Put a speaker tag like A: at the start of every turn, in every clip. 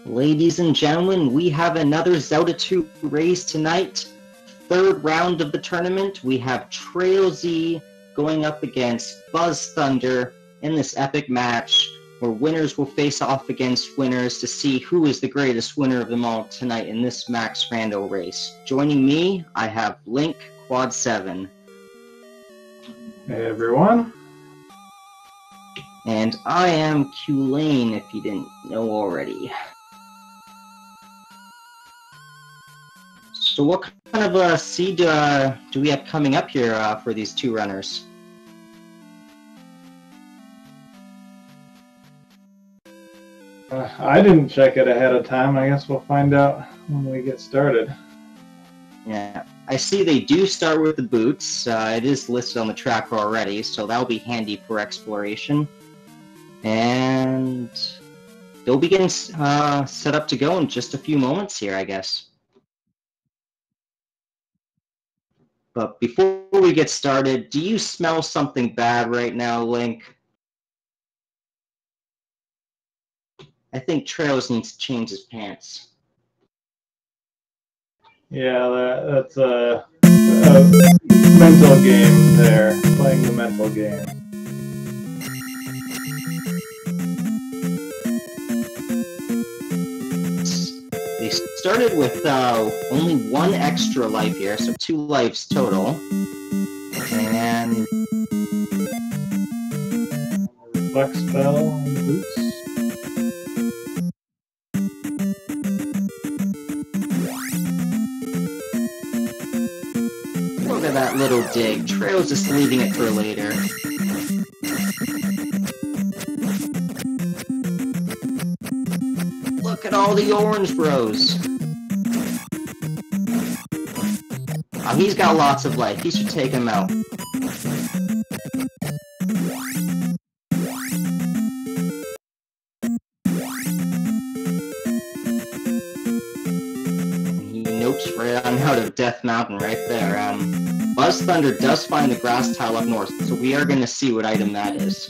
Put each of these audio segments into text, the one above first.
A: Ladies and gentlemen, we have another Zelda II race tonight. Third round of the tournament. We have tra1lz going up against buzzthunder in this epic match where winners will face off against winners to see who is the greatest winner of them all tonight in this max rando race. Joining me, I have Link Quad 7.
B: Hey everyone.
A: And I am Q-Lane, if you didn't know already. So what kind of seed do we have coming up here for these two runners?
B: I didn't check it ahead of time. I guess we'll find out when we get started.
A: Yeah, I see they do start with the boots. It is listed on the tracker already, so that'll be handy for exploration. And they'll begin set up to go in just a few moments here, I guess. But before we get started, do you smell something bad right now, Link? I think tra1lz needs to change his pants.
B: Yeah, that's a mental game there, playing the mental game.
A: They started with only one extra life here, so 2 lives total. And
B: Reflect spell on the boots.
A: look at that little dig. tra1lz just leaving it for later. Look at all the orange bros. Oh, he's got lots of life. He should take him out. He nopes right on out of Death Mountain right there. buzzthunder does find the grass tile up north, so we are going to see what item that is.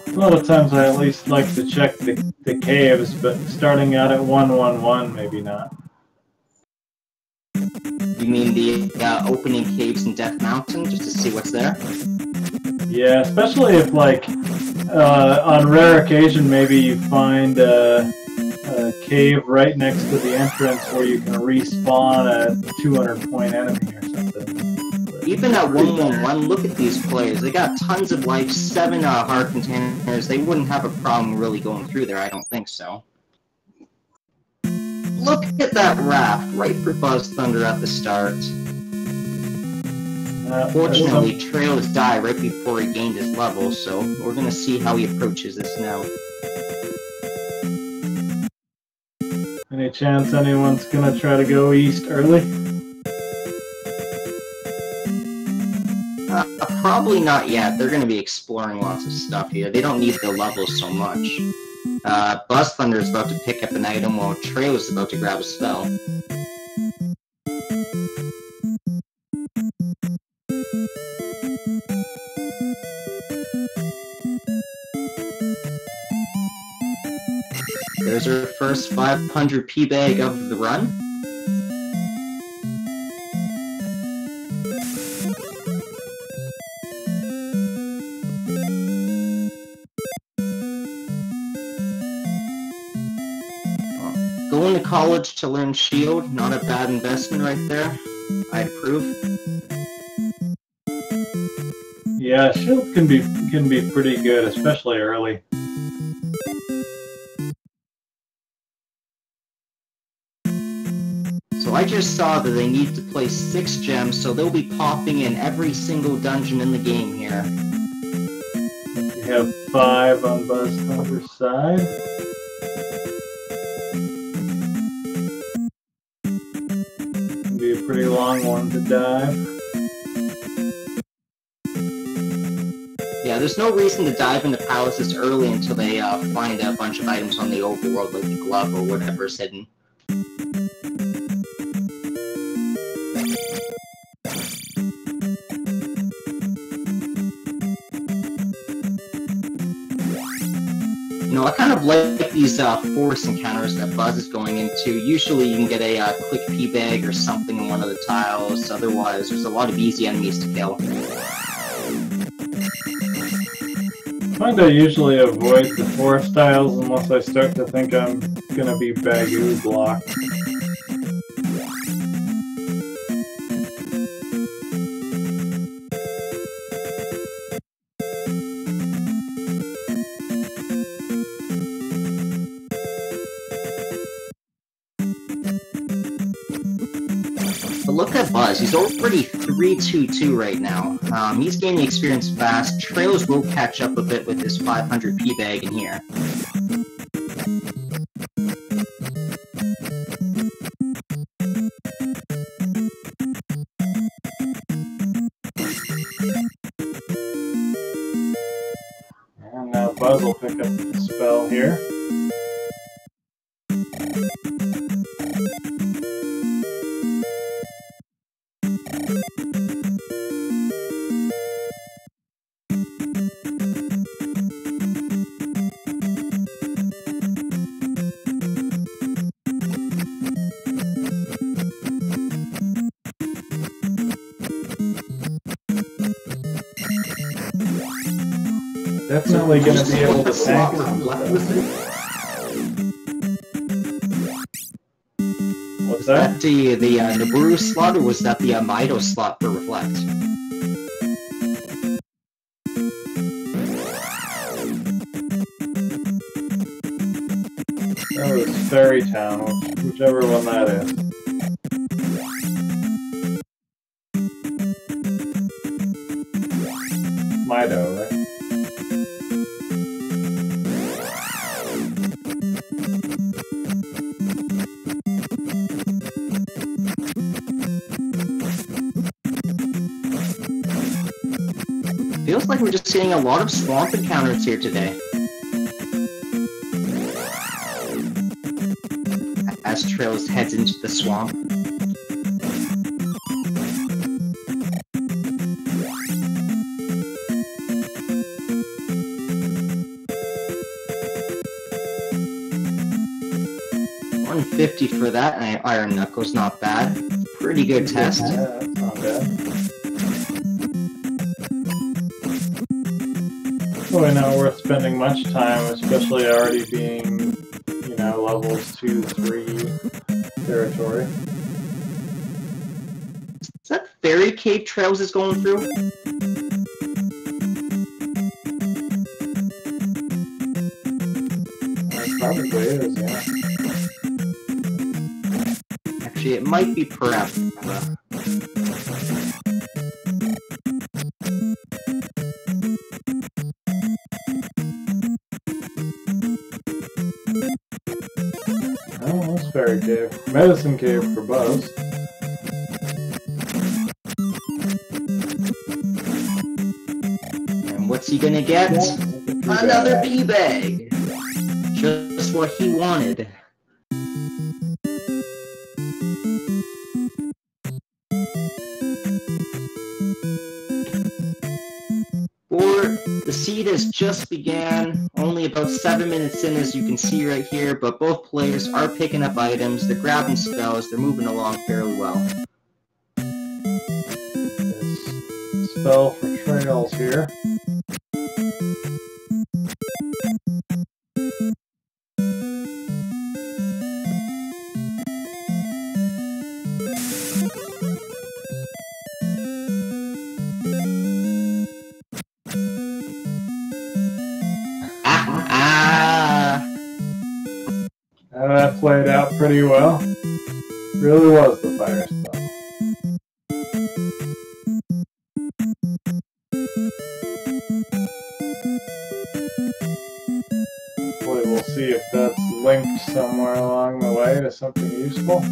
B: A lot of times I at least like to check the caves, but starting out at 111, maybe not.
A: You mean the opening caves in Death Mountain, just to see what's there?
B: Yeah, especially if, like, on rare occasion, maybe you find a cave right next to the entrance where you can respawn a 200-point enemy or something.
A: Even at 111, look at these players. They got tons of life, 7 heart containers. They wouldn't have a problem really going through there, I don't think so. Look at that raft, right for buzzthunder at the start. Fortunately, tra1lz died right before he gained his level, so we're gonna see how he approaches this now.
B: Any chance anyone's gonna try to go east early?
A: Probably not yet. They're going to be exploring lots of stuff here. They don't need the levels so much. buzzthunder is about to pick up an item while tra1lz is about to grab a spell. There's our first 500 P bag of the run. Going to college to learn shield, not a bad investment right there. I approve.
B: Yeah, shield can be pretty good, especially early.
A: So I just saw that they need to place 6 gems, so they'll be popping in every single dungeon in the game here.
B: We have 5 on buzzthunder's side. Be a pretty long one to dive.
A: Yeah, there's no reason to dive into palaces early until they find a bunch of items on the overworld, like the glove or whatever's hidden. I kind of like these forest encounters that Buzz is going into. Usually you can get a quick P-bag or something in one of the tiles. Otherwise, there's a lot of easy enemies to kill.
B: I find I usually avoid the forest tiles unless I start to think I'm gonna be Bagoo blocked.
A: Look at Buzz, he's already 3-2-2 right now. He's gaining experience fast. Trails will catch up a bit with his 500 P-bag in here.
B: And now Buzz will pick up the spell here. Definitely going to be able to tank some stuff. What's that?
A: The Naburu slot, or was that the Mido slot for Reflect?
B: That was Fairy Town, whichever one that is. Mido, right?
A: Feels like we're just seeing a lot of swamp encounters here today. As Trails heads into the swamp. $150 for that, and Iron Knuckles, not bad. Pretty good test.
B: Yeah, that's not bad. Probably not worth spending much time, especially already being, you know, levels 2, 3 territory.
A: Is that Fairy Cave Trails is going through?
B: It probably is, yeah.
A: Actually, it might be Parappa.
B: Oh, that's Fairy Cave. Medicine Cave for Buzz.
A: And what's he gonna get? Another P-bag! Just what he wanted. The seed has just began, only about 7 minutes in, as you can see right here, but both players are picking up items, they're grabbing spells, they're moving along fairly well.
B: This spell for Trails here. That played out pretty well. Really was the fire spell. Hopefully we'll see if that's linked somewhere along the way to something useful.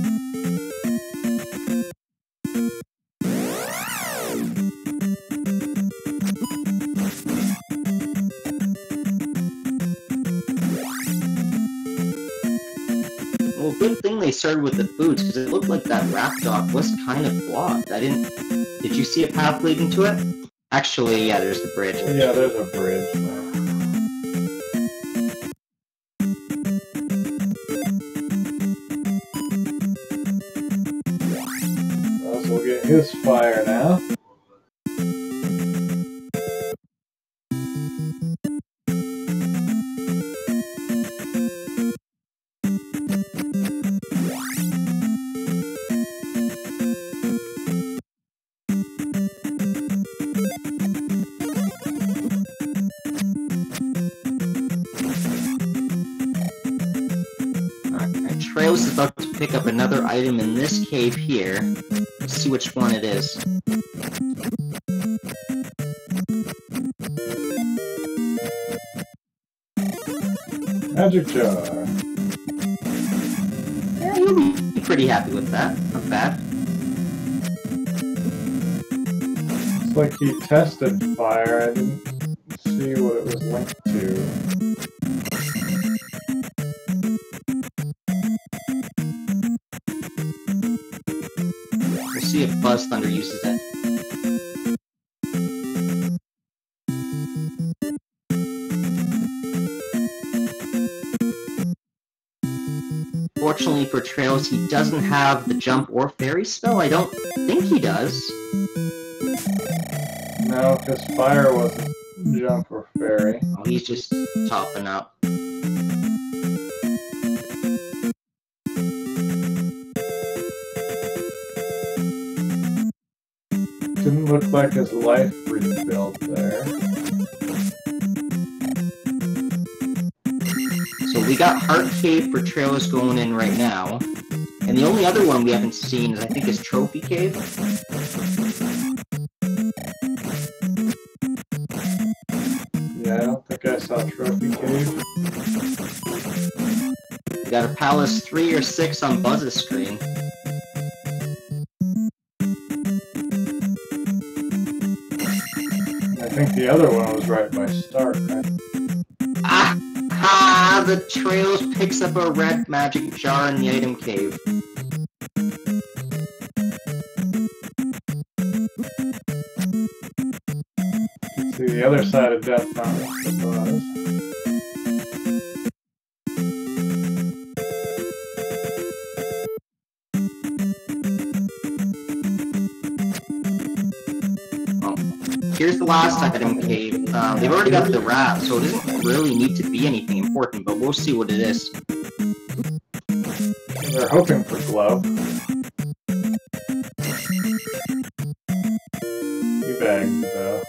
A: Well, good thing they started with the boots, because it looked like that rap dock was kind of blocked. Did you see a path leading to it? Actually, yeah, there's the bridge.
B: Yeah, there's a bridge.
A: Trails is about to pick up another item in this cave here. Let's see which one it is.
B: Magic jar.
A: Yeah, you'll be pretty happy with that. Not bad.
B: It's like he tested fire. I didn't see what it was linked to.
A: We'll see if buzzthunder uses it. Fortunately for Trails, he doesn't have the jump or fairy spell. I don't think he does.
B: No, because fire wasn't jump or fairy.
A: Oh, he's just topping up.
B: Didn't look like his life rebuilt there.
A: So we got Heart Cave for Trails going in right now. And the only other one we haven't seen is, I think, is Trophy Cave.
B: Yeah, I don't think I saw Trophy Cave.
A: We got a Palace 3 or 6 on Buzz's screen.
B: I think the other one was right by Stark, right?
A: Ah! Ha! The Trails picks up a red magic jar in the item cave.
B: Let's see the other side of Death Mountain.
A: Here's the last item cave. They've already got the wrap, so it doesn't really need to be anything important, but we'll see what it is.
B: They're hoping for glove. Pea bags, though.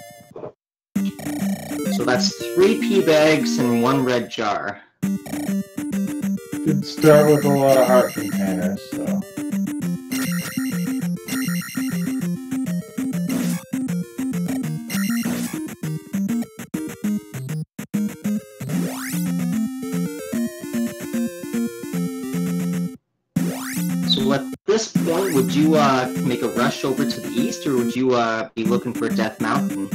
A: So that's 3 pea bags and 1 red jar.
B: Did start with a lot of heart containers, so.
A: So at this point, would you make a rush over to the east, or would you be looking for Death Mountain?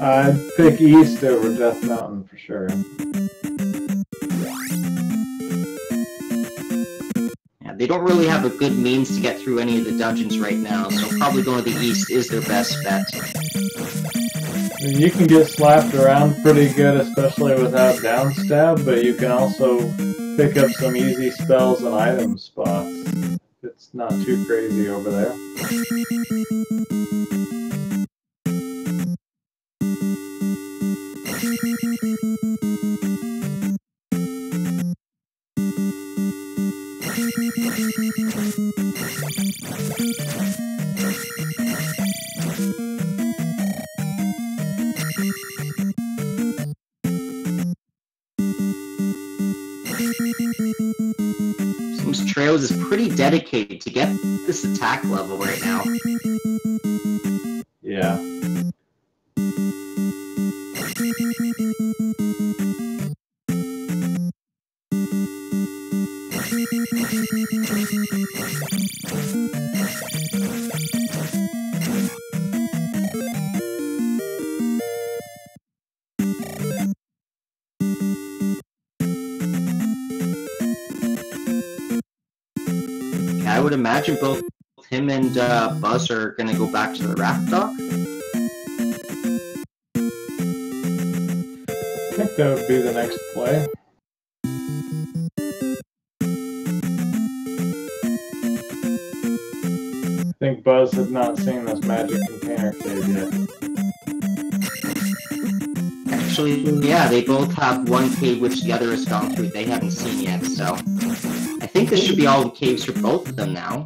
B: I'd pick east over Death Mountain for sure.
A: Yeah, they don't really have a good means to get through any of the dungeons right now, so probably going to the east is their best bet.
B: You can get slapped around pretty good, especially without downstab, but you can also pick up some easy spells and item spots. It's not too crazy over there.
A: Seems Trails is pretty dedicated to get this attack level right now.
B: Yeah.
A: I would imagine both him and Buzz are going to go back to the raft dock.
B: I think that would be the next play. I think Buzz had not seen this magic container cave yet.
A: Actually, yeah, they both have one cave which the other has gone through they haven't seen yet, so I think this should be all the caves for both of them now.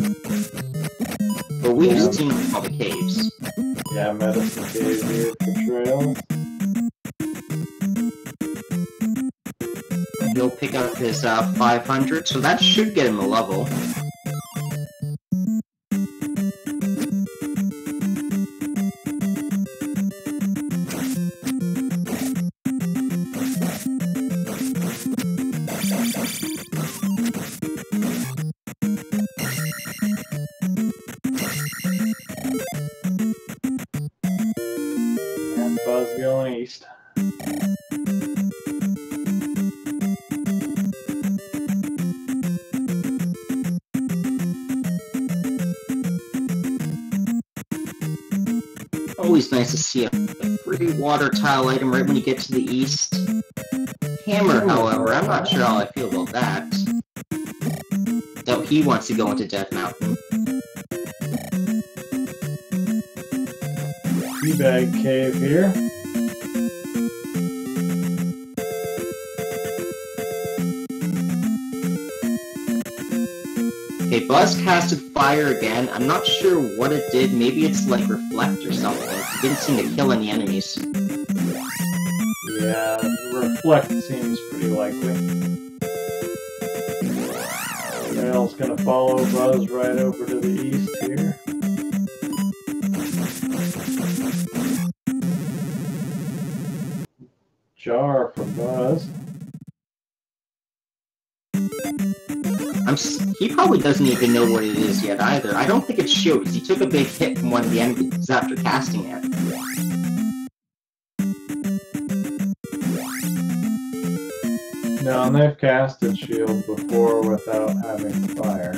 A: But we've seen all the caves.
B: Yeah, medicine cave here for Trails.
A: He'll pick up his 500, so that should get him a level.
B: And Buzz going east.
A: Always nice to see a free water tile item right when you get to the east. Hammer, however, I'm not sure how I feel about that. Though he wants to go into Death Mountain.
B: Teabag cave here.
A: Okay, Buzz casted fire again. I'm not sure what it did. Maybe it's like reflect or something. It didn't seem to kill any enemies.
B: Yeah, reflect seems pretty likely. Trail's gonna follow Buzz right over to the east here. Jar for Buzz.
A: He probably doesn't even know what it is yet either. I don't think it's shield, because he took a big hit from one of the enemies after casting it.
B: No, and they've casted shield before without having fire.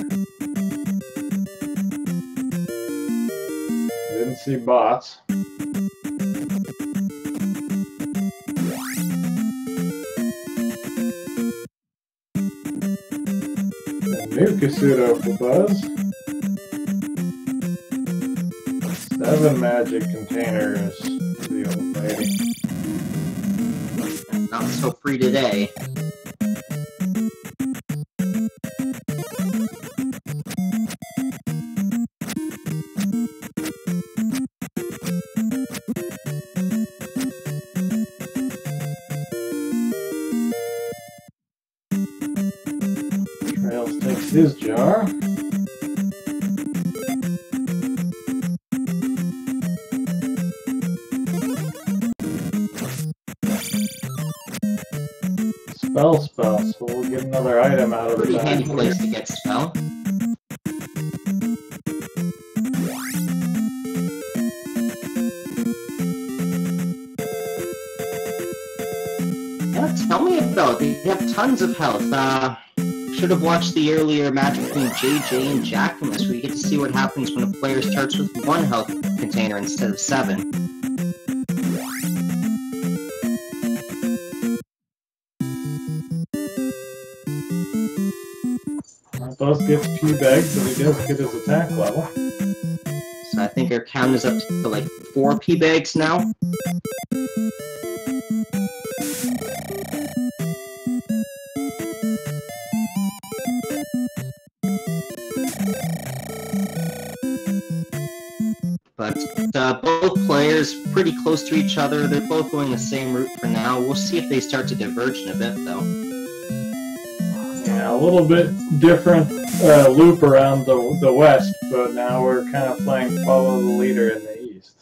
B: Didn't see bots. New Kasuto for Buzz. 7 magic containers for the old lady.
A: Not so free today.
B: Trails takes his jar. Spell, so we'll get another item out of the
A: Pretty
B: bag.
A: handy place to get spell. Yeah, tell me about it. They have tons of health. Should have watched the earlier match between JJ and Jackamus, where you get to see what happens when a player starts with 1 health container instead of 7.
B: Buzz gets P-bags, but he does get his attack level.
A: So I think our count is up to like 4 P-bags now. But both players pretty close to each other. They're both going the same route for now. We'll see if they start to diverge in a bit, though.
B: Yeah, a little bit different loop around the west, but now we're kind of playing follow the leader in the east.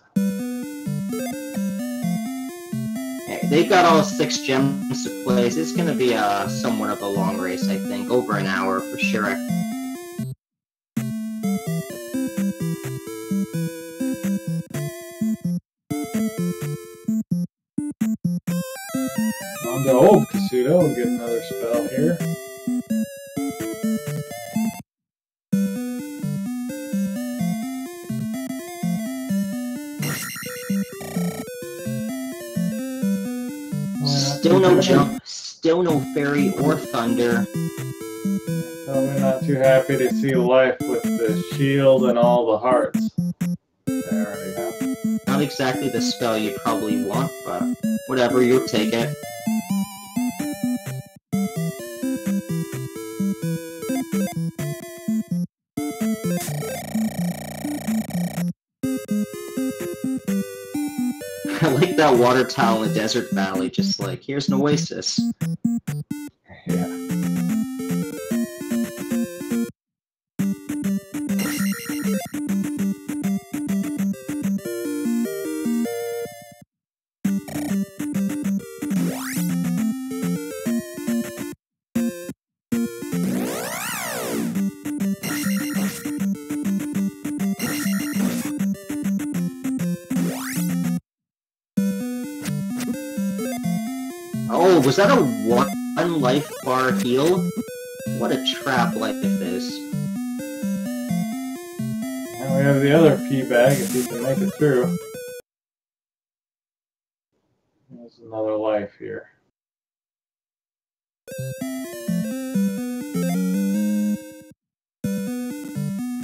A: Hey, they've got all 6 gems to play. So it's going to be somewhat of a long race, I think. Over an hour for sure.
B: On to old Kasuto, we'll get another spell here.
A: Still no jump, still no fairy or thunder.
B: Probably not too happy to see life with the shield and all the hearts. They already have.
A: Not exactly the spell you probably want, but whatever, you'll take it. I like that water tile in the desert valley, just like, here's an oasis.
B: Yeah.
A: Oh, was that a 1 life bar heal? What a trap life is.
B: And we have the other pea bag if you can make it through. There's another life here.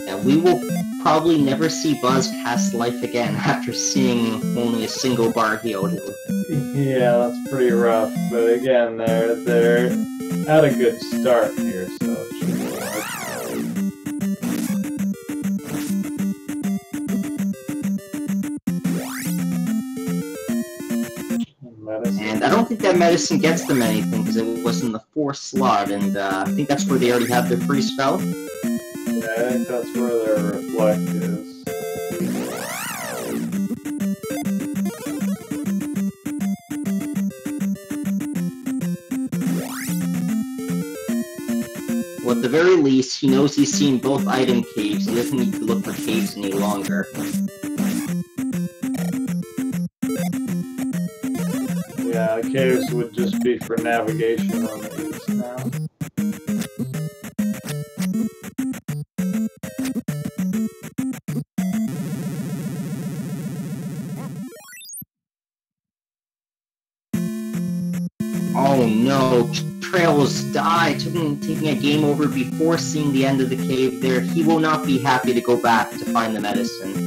A: Yeah, we will probably never see Buzz cast life again after seeing only a single bar healed.
B: Yeah, that's pretty rough. But again, they're at a good start here, so it should be alright.
A: And I don't think that medicine gets them anything because it was in the 4th slot, and I think that's where they already have their free spell.
B: Yeah, I think that's where their reflect is.
A: Well, at the very least, he knows he's seen both item caves. He doesn't need to look for caves any longer.
B: Yeah, the caves would just be for navigation on the east now.
A: Oh no, tra1lz died, taking a game over before seeing the end of the cave there. He will not be happy to go back to find the medicine.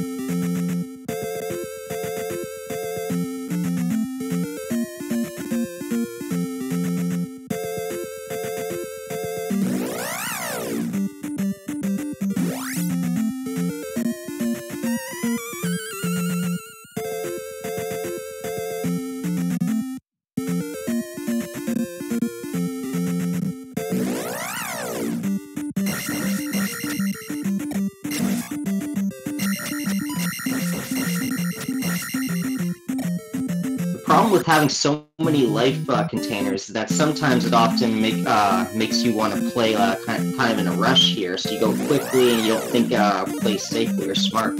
A: The problem with having so many life containers is that sometimes it often makes you want to play kind of in a rush here, so you go quickly and you don't think play safely or smart.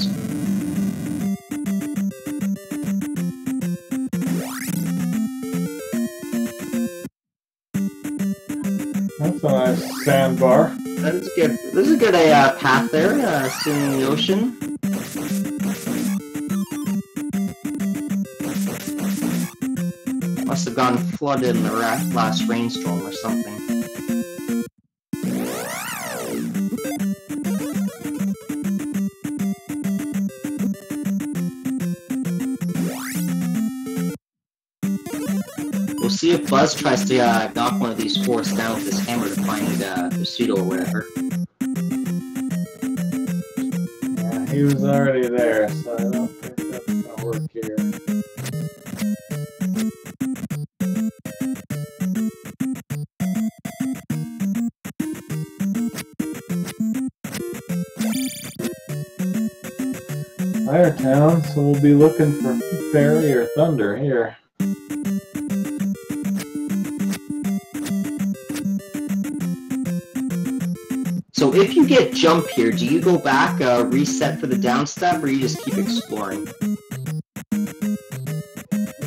B: That's a nice sandbar.
A: That is good. There's a good path there, sitting in the ocean. Must have gotten flooded in the last rainstorm or something. We'll see if Buzz tries to knock one of these forests down with his hammer to find the pseudo or whatever.
B: Yeah, he was already there, so I don't think that's gonna work here. Fire Town, so we'll be looking for fairy or thunder here.
A: So if you get jump here, do you go back, reset for the downstab, or you just keep exploring?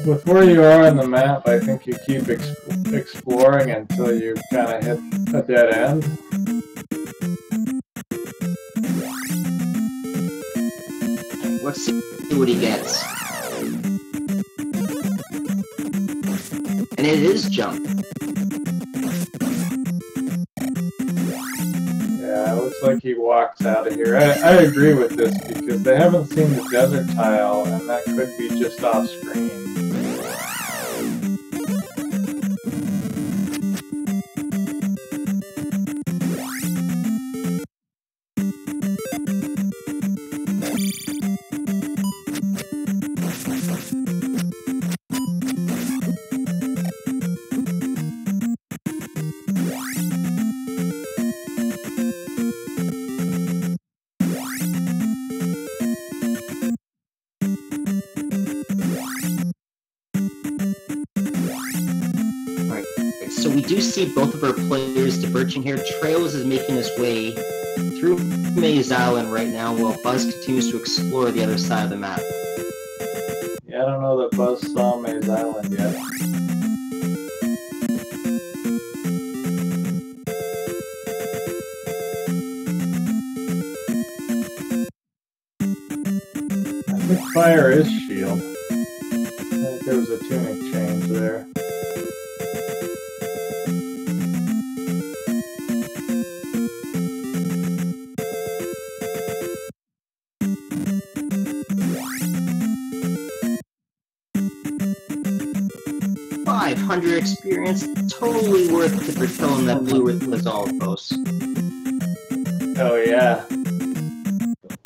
B: With where you are on the map, I think you keep exploring until you kind of hit a dead end.
A: Let's see what he gets. And it is jump.
B: Yeah, it looks like he walks out of here. I agree with this because they haven't seen the desert tile, and that could be just off screen.
A: So we do see both of our players diverging here. tra1lz is making his way through Maze Island right now, while Buzz continues to explore the other side of the map.
B: Yeah, I don't know that Buzz saw Maze Island yet. fire is shield. I think there was a tunic change there.
A: $500 experience, totally worth it for killing that blue with Lizalvos.
B: Oh yeah.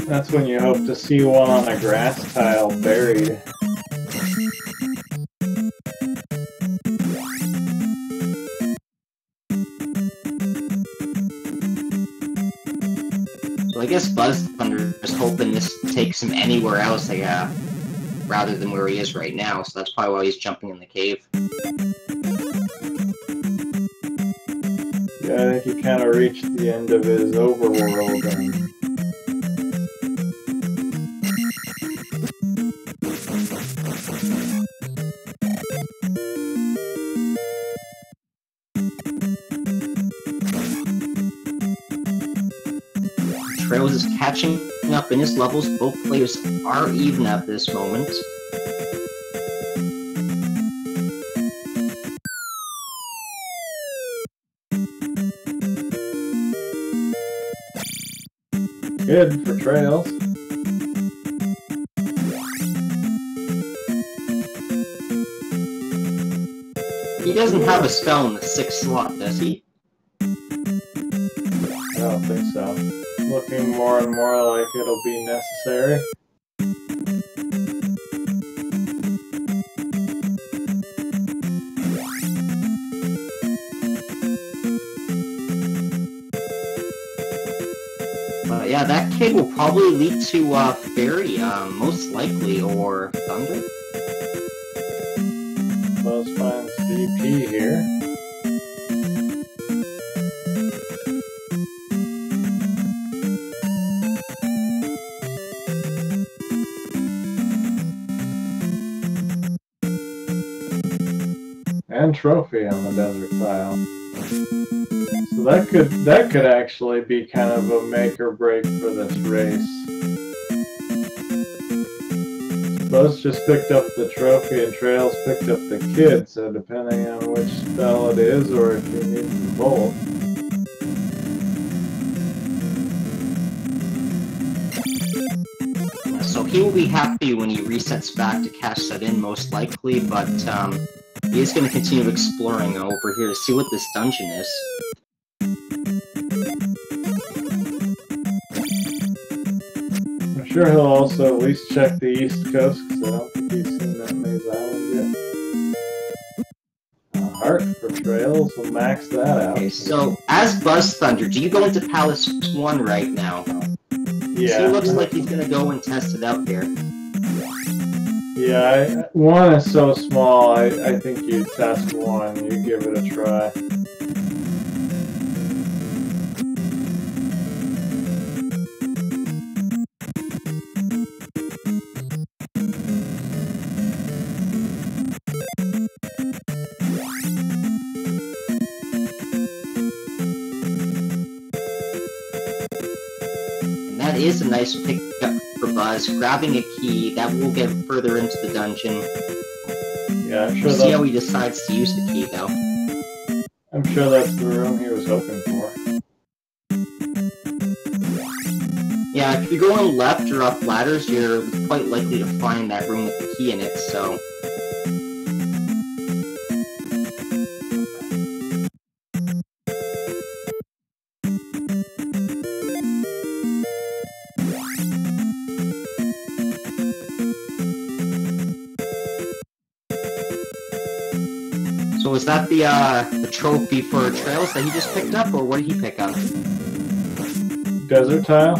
B: That's when you hope to see one on a grass tile buried.
A: So I guess buzzthunder is hoping this takes him anywhere else, rather than where he is right now, so that's probably why he's jumping in the cave.
B: Yeah, I think he kind of reached the end of his overworld and...
A: tra1lz is catching up in his levels. Both players are even at this moment.
B: Good for tra1lz.
A: He doesn't have a spell in the 6th slot, does he?
B: I don't think so. Looking more and more like it'll be necessary.
A: Yeah, that cave will probably lead to Fairy, most likely, or Thunder.
B: Buzz finds GP here. And trophy on the desert tile. So that could actually be kind of a make or break for this race. Buzz just picked up the trophy and tra1lz picked up the kid, so depending on which spell it is or if you need them both.
A: So he will be happy when he resets back to cash that in, most likely, but he is going to continue exploring over here to see what this dungeon is.
B: I'm sure he'll also at least check the East Coast, because I don't think he's seen that Maze Island yet. A heart for tra1lz, we'll max that out.
A: Okay, so as buzzthunder, do you go into Palace 1 right now?
B: Yeah.
A: He looks like he's going to go and test it out here.
B: Yeah, 1 is so small, I think you test 1, you give it a try.
A: And that is a nice pickup for Buzz, grabbing a key that will get further into the dungeon.
B: Yeah, I'm sure
A: we'll see how he decides to use the key, though.
B: I'm sure that's the room he was hoping for.
A: Yeah, if you're going left or up ladders, you're quite likely to find that room with the key in it, so... So was that the trophy for tra1lz that he just picked up, or what did he pick up?
B: Desert tile?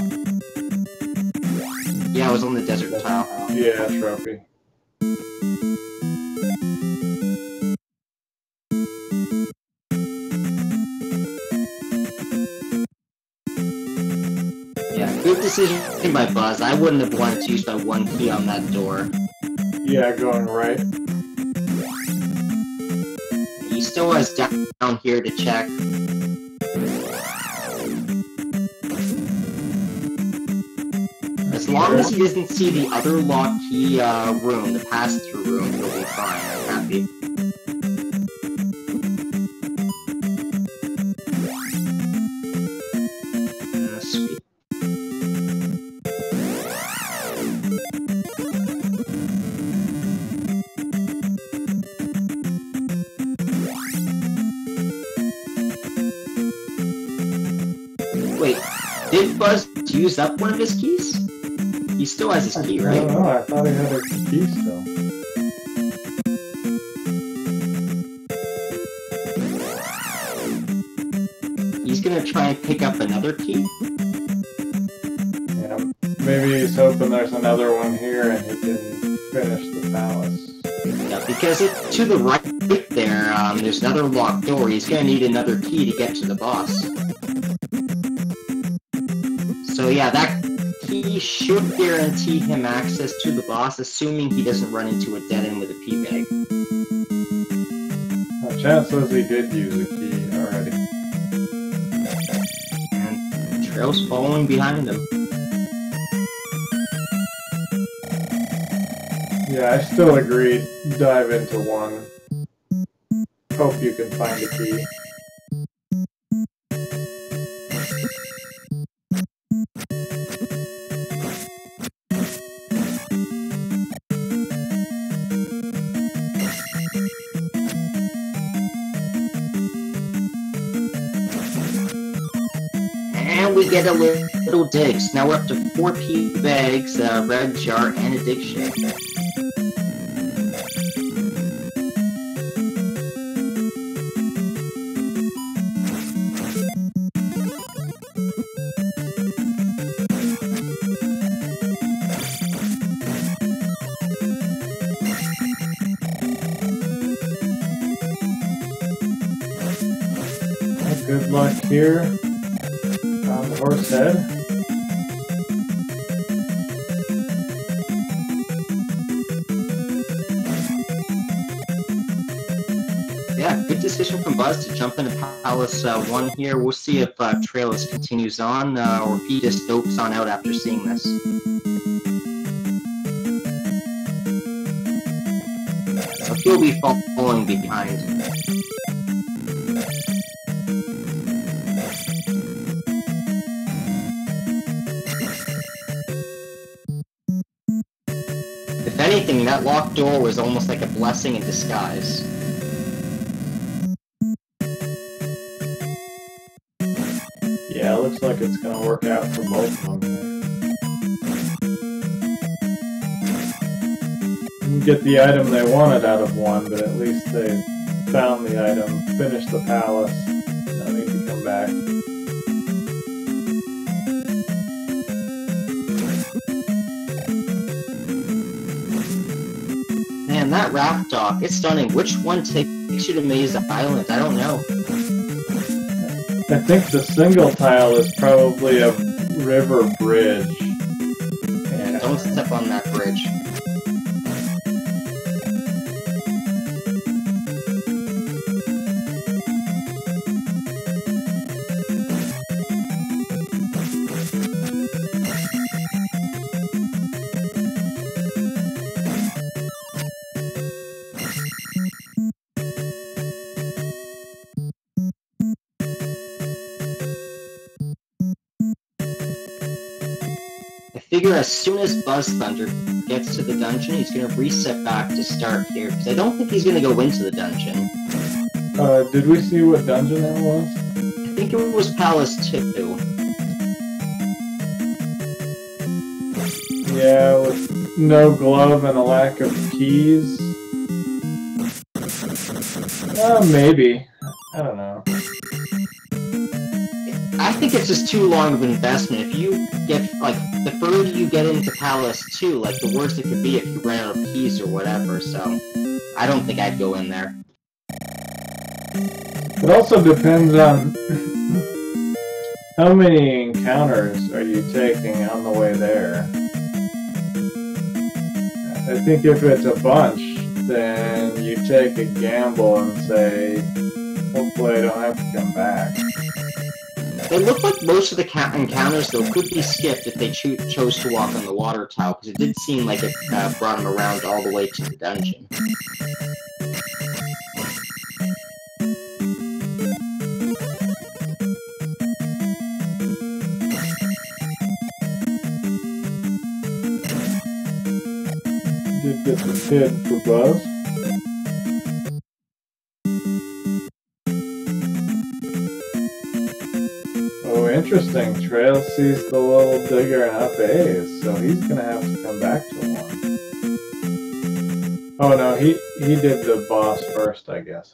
A: Yeah, it was on the desert tile.
B: Yeah, trophy.
A: Yeah, good decision by Buzz. I wouldn't have wanted to use my 1 key on that door.
B: Yeah, going right.
A: He still has down here to check. As As long as he doesn't see the other lock key room, the pass-through room, he'll be fine. I'm happy. Sweet. Wait, did Buzz use up one of his keys? He still has his key, right?
B: I don't know, I thought he had his key still.
A: He's gonna try and pick up another key?
B: Yeah, maybe he's hoping there's another one here and he can finish the palace.
A: Yeah, because to the right there, there's another locked door. He's gonna need another key to get to the boss. So yeah, that key should guarantee him access to the boss, assuming he doesn't run into a dead end with a pea bag.
B: Chat says he did use a key already.
A: And Trail's following behind him.
B: Yeah, I still agree. Dive into one. Hope you can find a key.
A: And we get a little digs. Now we're up to 4 pea bags, a red jar, and a dig shack.
B: Good luck here. On the horse head.
A: Yeah, good decision from Buzz to jump into Palace 1 here. We'll see if tra1lz continues on, or if he just dopes on out after seeing this. So he'll be following behind. If anything, that locked door was almost like a blessing in disguise.
B: Yeah, it looks like it's gonna work out for both of them here. Didn't get the item they wanted out of one, but at least they found the item, finished the palace, no need to come back.
A: Man, that raft dock, it's stunning. Which one takes you to Maze Island? I don't know.
B: I think the single tile is probably a river bridge.
A: Yeah, don't step on that bridge. I figure as soon as buzzthunder gets to the dungeon, he's going to reset back to start here, because I don't think he's going to go into the dungeon.
B: Did we see what dungeon that was?
A: I think it was Palace 2.
B: Yeah, with no glove and a lack of keys. Maybe. I don't know.
A: I think it's just too long of an investment. If you get, like, the further you get into Palace 2, like, the worse it could be if you ran out of keys or whatever, so I don't think I'd go in there.
B: It also depends on how many encounters are you taking on the way there. I think if it's a bunch, then you take a gamble and say, hopefully I don't have to come back.
A: It looked like most of the encounters, though, could be skipped if they chose to walk on the water tile, because it did seem like it brought them around all the way to the dungeon.
B: Did get the kid for Buzz. Oh, interesting. Trail sees the little digger in up A's, so he's gonna have to come back to one. Oh no, he did the boss first, I guess.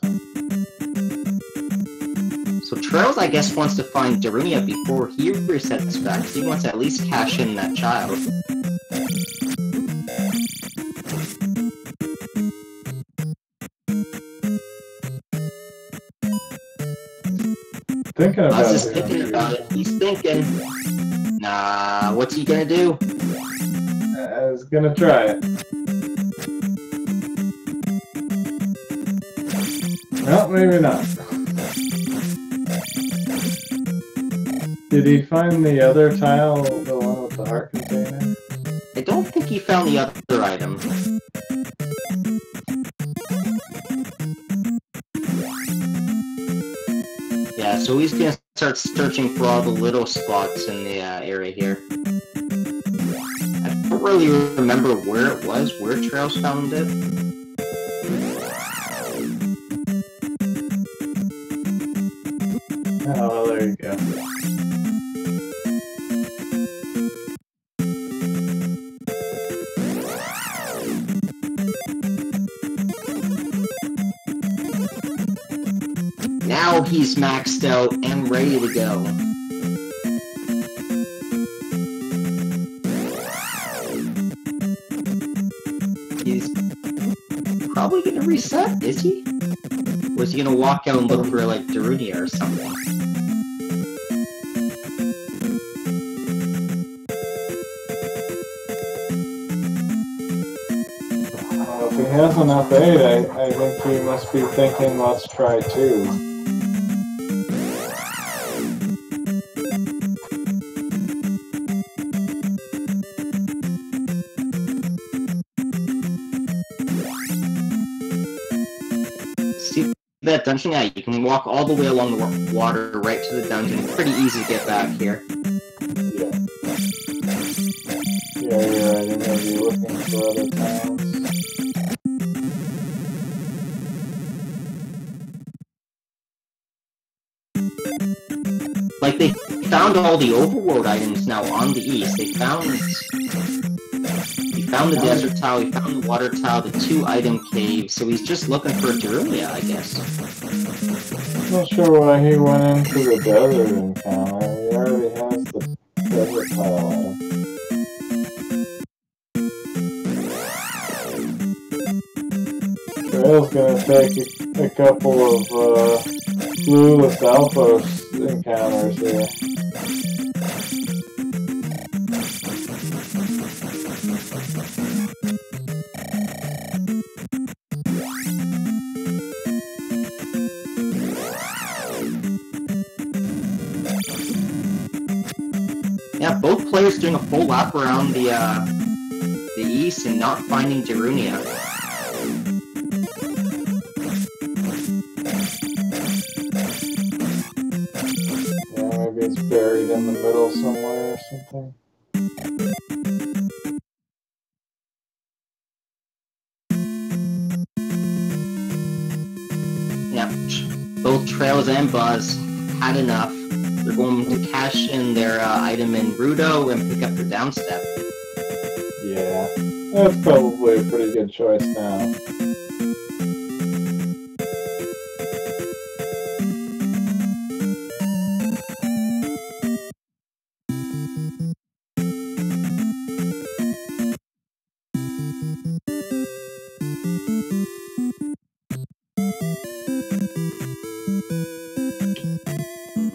A: So tra1lz, I guess, wants to find Darunia before he resets back, because he wants to at least cash in that child.
B: Thinking about
A: Buzz is thinking about it. He's thinking. Nah, what's he gonna do?
B: I was gonna try it. No, maybe not. Did he find the other tile, the one with the heart container?
A: I don't think he found the other item. Yeah, so he's gonna start searching for all the little spots in the area here. I don't really remember where it was, where tra1lz found it.
B: Oh, well, there you go.
A: Now he's maxed out and ready to go. He's probably gonna reset, is he? Or is he gonna walk out and look for, like, Darunia or something?
B: If he has enough aid, I think he must be thinking, let's try 2.
A: See that dungeon? Yeah, you can walk all the way along the water right to the dungeon. Pretty easy to get back here.
B: Yeah, you're right. You're gonna be looking for other tiles.
A: Like, they found all the overworld items now on the east. He found the desert tile, he found the water tile, the 2 item caves, so he's just looking for Darunia, I guess.
B: Not sure why he went into the desert encounter. He already has the desert tile item. tra1lz gonna take a couple of blueless outpost encounters here.
A: Yeah, both players doing a full lap around the east and not finding Darunia.
B: Maybe it's buried in the middle somewhere or something.
A: Yeah, both tra1lz and Buzz had enough. They're going to cash in their item in Rudo and pick up their downstep.
B: Yeah, that's probably a pretty good choice now.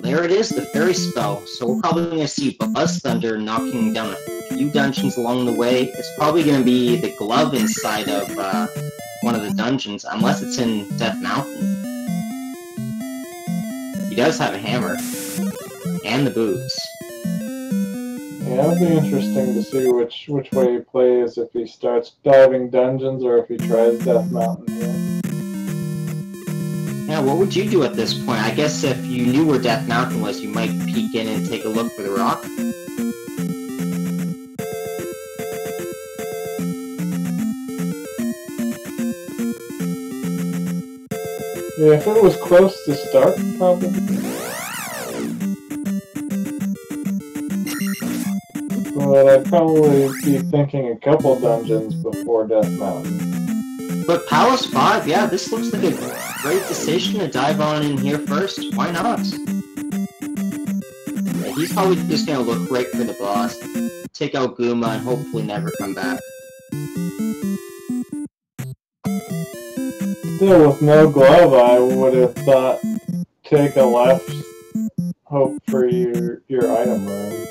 A: There it is, the fairy spell. So we're probably going to see buzzthunder knocking down a few dungeons along the way. It's probably going to be the glove inside of one of the dungeons, unless it's in Death Mountain. He does have a hammer. and the boots.
B: Yeah, it'll be interesting to see which way he plays, if he starts diving dungeons or if he tries Death Mountain here.
A: Yeah, what would you do at this point? I guess if you knew where Death Mountain was, you might peek in and take a look for the rock.
B: Yeah, if it was close to start, probably. But I'd probably be thinking a couple dungeons before Death Mountain.
A: But Palace 5, yeah, this looks like a great decision to dive on in here first. Why not? Yeah, he's probably just gonna look right for the boss, take out Guma, and hopefully never come back.
B: Still, with no glove, I would have thought take a left, hope for your item room.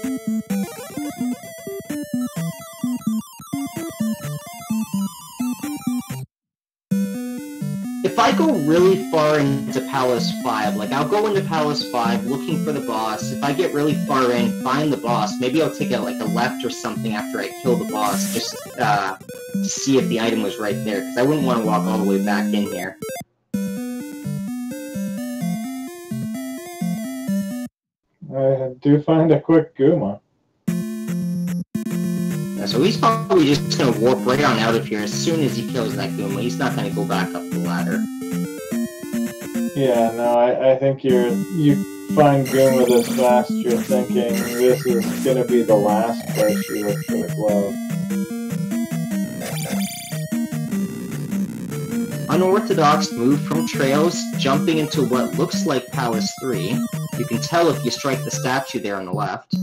A: If I go really far into Palace 5, like I'll go into Palace 5 looking for the boss. If I get really far in, find the boss, maybe I'll take a left or something after I kill the boss, just to see if the item was right there, because I wouldn't want to walk all the way back in here.
B: I do find a quick Guma.
A: Yeah, so he's probably just going to warp right on out of here as soon as he kills that Guma. He's not going to go back up the ladder.
B: Yeah, no, I think you find Guma this fast, you're thinking this is going to be the last place you look for the glove.
A: Unorthodox move from Trails, jumping into what looks like Palace 3. You can tell if you strike the statue there on the left.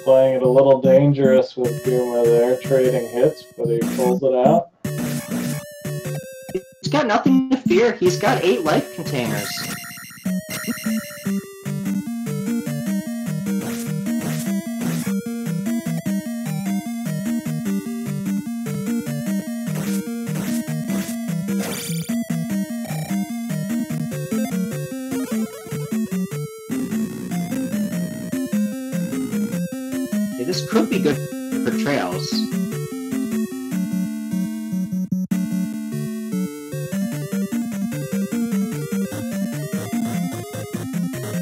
B: Playing it a little dangerous with Guma there, trading hits, but he pulls it out.
A: He's got nothing to fear. He's got 8 life containers. This could be good for Trails.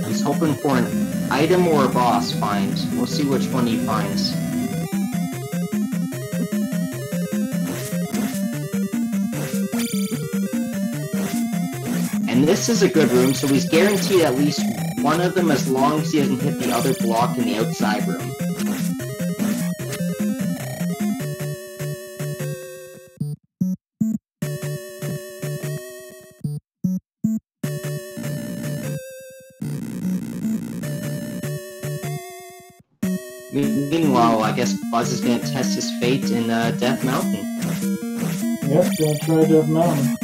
A: He's hoping for an item or a boss find. We'll see which one he finds. And this is a good room, so he's guaranteed at least one of them as long as he doesn't hit the other block in the outside room. Meanwhile, I guess Buzz is going to test his fate in Death Mountain.
B: Yep, gonna try Death Mountain.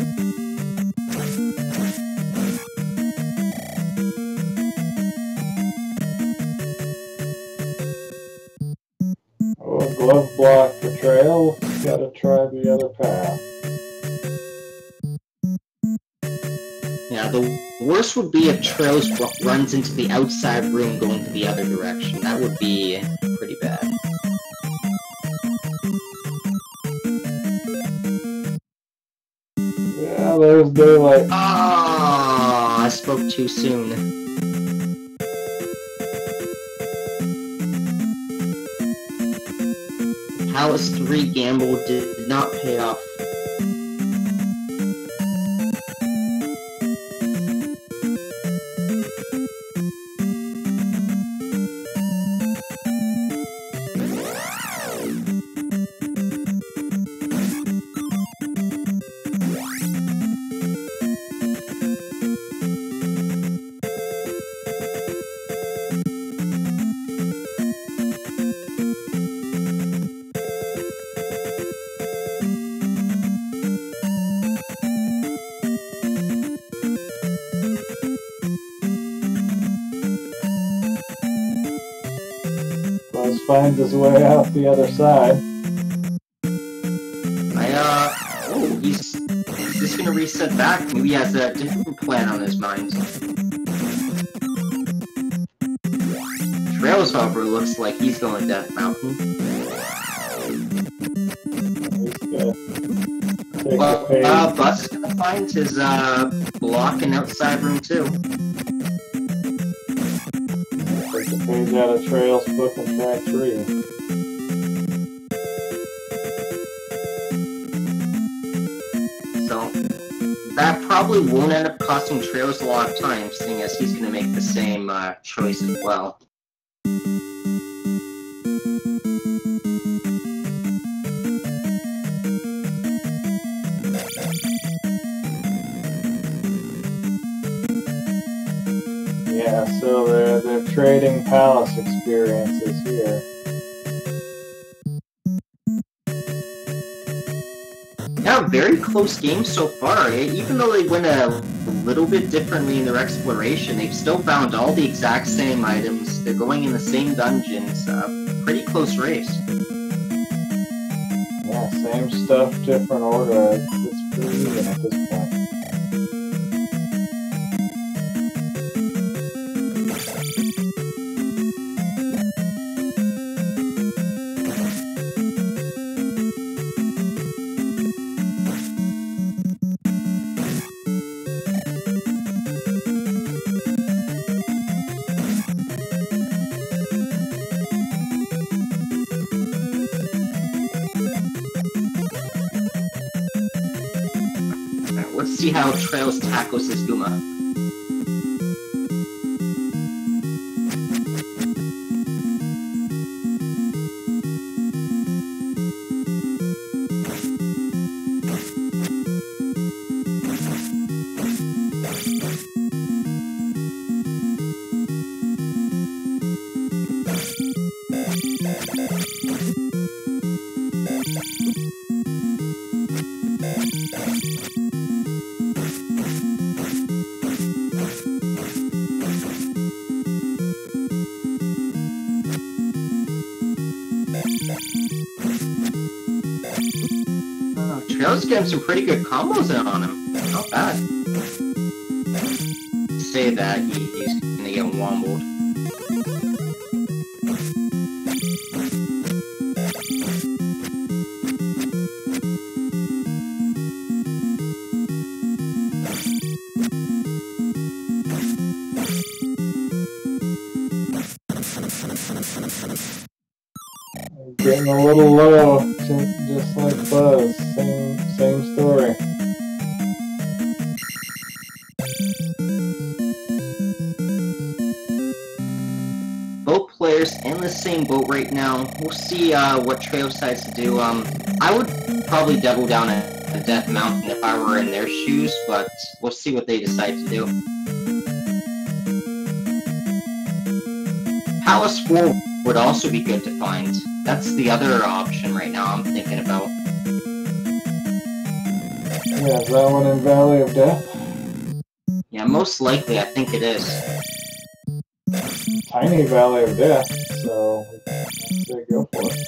B: Oh, a glove block for Trail. Gotta try the other path.
A: Yeah, the worst would be if Trails runs into the outside room going to the other direction. That would be pretty bad.
B: Yeah, there's daylight.
A: Ah, I spoke too soon. Palace 3 gamble did not pay off.
B: Buzz finds his way out the other side.
A: Oh, he's just gonna reset back. Maybe he has a different plan on his mind. Trails, however, looks like he's going Death Mountain. Well, Buzz is gonna find his block and outside room too.
B: Take the page out of Trail's book and try 3.
A: So that probably won't end up costing Trails a lot of time, seeing as he's gonna make the same choice as well.
B: Yeah, so they're trading palace experiences here.
A: Yeah, very close game so far. Even though they went a little bit differently in their exploration, they've still found all the exact same items. They're going in the same dungeons. Pretty close race.
B: Yeah, same stuff, different order. It's pretty even at this point.
A: Let's see how Trails tackles this Guma. Trail's getting some pretty good combos in on him. Not bad. Say that, he's gonna get wombled.
B: Getting a little low, just like Buzz. Same story.
A: Both players in the same boat right now. We'll see what Trails decides to do. I would probably double down at Death Mountain if I were in their shoes, but we'll see what they decide to do. Palace 4 would also be good to find. That's the other option right now I'm thinking about.
B: Yeah, is that one in Valley of Death?
A: Yeah, most likely I think it is.
B: Tiny Valley of Death, so let's say go for it.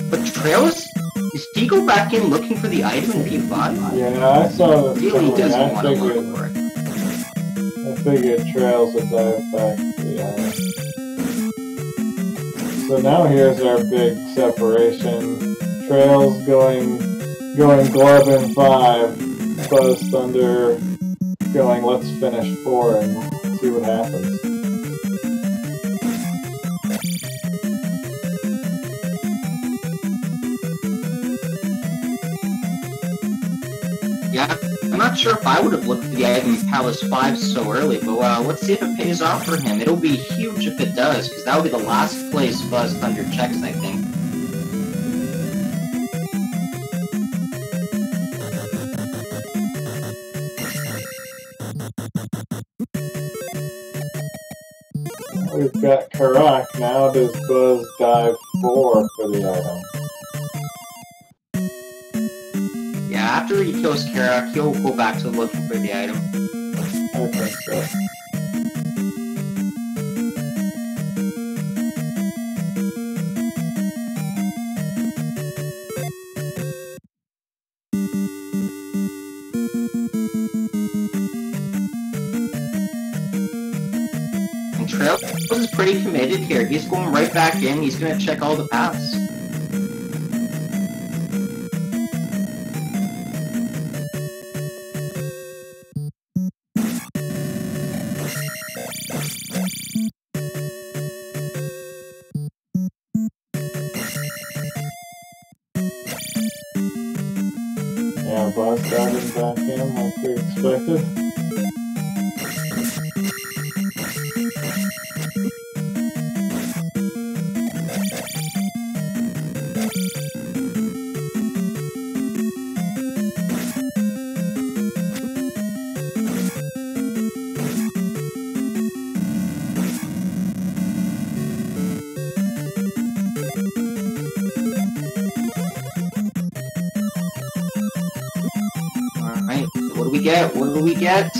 A: But Trails, does he go back in looking for the item in P5?
B: Yeah, I saw this
A: Really
B: coming.
A: doesn't want to look for it.
B: I figured Trails would dive back to the island. So now here's our big separation. Trails going glove in 5. buzzthunder going, let's finish 4 and see what happens.
A: Yeah, I'm not sure if I would have looked for the item in Palace 5 so early, but let's see if it pays off for him. It'll be huge if it does, because that will be the last place buzzthunder checks, I think.
B: We've got Karak. Now does Buzz dive 4 for the item?
A: Yeah, after he kills Kara, he'll go back to looking for the item.
B: I think so.
A: And tra1lz is pretty committed here. He's going right back in. He's going to check all the paths.
B: Yeah, Buzz diving back in like we expected.
A: What do we get? What do we get?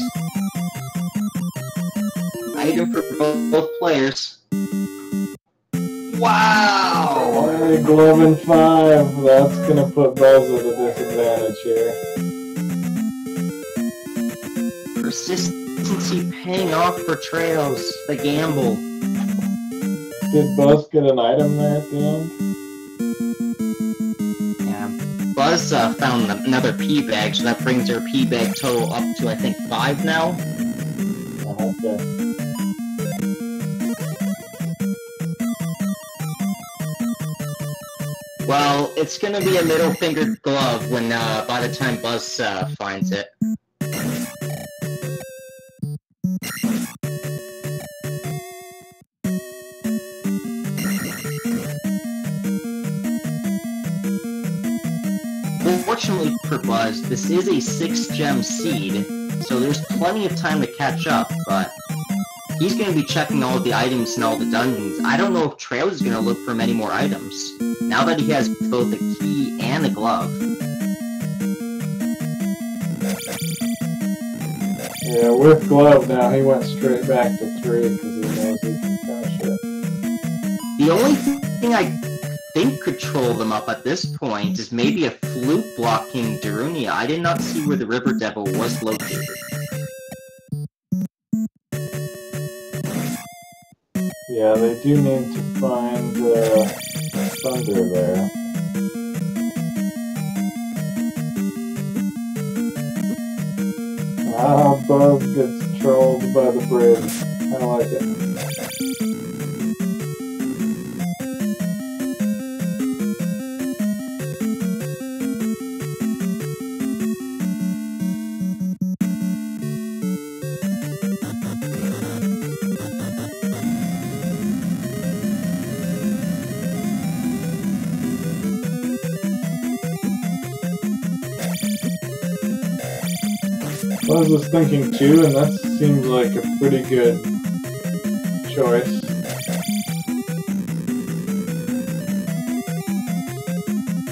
A: Item for both players. Wow!
B: Hey, glove in 5. That's gonna put Buzz at a disadvantage here.
A: Persistency paying off for tra1lz. The gamble.
B: Did Buzz get an item there at the end?
A: Yeah. Buzz found another P bag, so that brings her P bag total up to, I think, 5 now.
B: Okay.
A: Well, it's gonna be a middle-fingered glove when, by the time Buzz finds it. Fortunately for Buzz, this is a 6-gem seed, so there's plenty of time to catch up, but he's going to be checking all the items in all the dungeons. I don't know if tra1lz is going to look for many more items, now that he has both a key and a glove.
B: Yeah, with glove now, he went straight back to 3 because he knows he can finish it.
A: The only thing I think could troll them up at this point is maybe a flute blocking Darunia. I did not see where the River Devil was located.
B: Yeah, they do need to find Thunder there. Ah, Buzz gets trolled by the bridge. I like it. I was just thinking too, and that seems like a pretty good choice.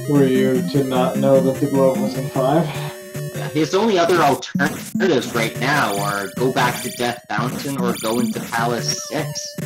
B: For you to not know that the glove was in 5.
A: His only other alternatives right now are go back to Death Fountain or go into Palace 6.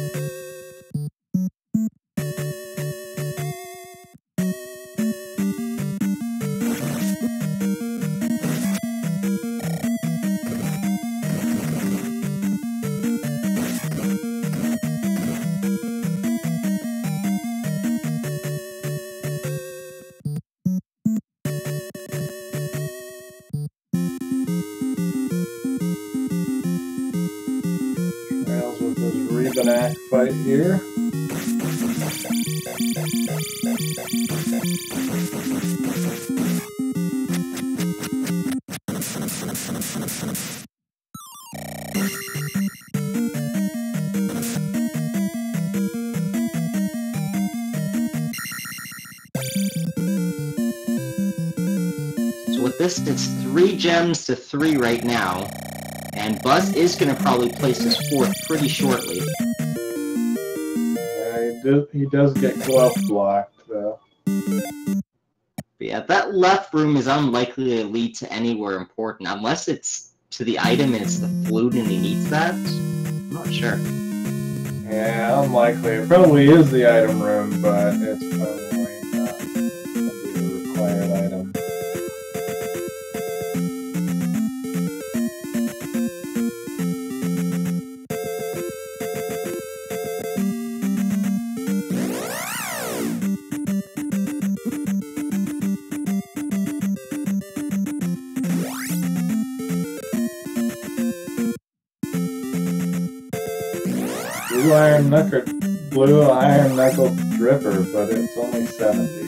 B: tra1lz with his Rebenak fight here.
A: So with this, it's 3 gems to 3 right now. And Buzz is going to probably place his 4th pretty shortly.
B: Yeah, he does get glove blocked, though.
A: But yeah, that left room is unlikely to lead to anywhere important, unless it's to the item and it's the flute and he needs that. I'm not sure.
B: Yeah, unlikely. It probably is the item room, but it's probably not the required item. Blue iron knuckle dripper, but it's only 70.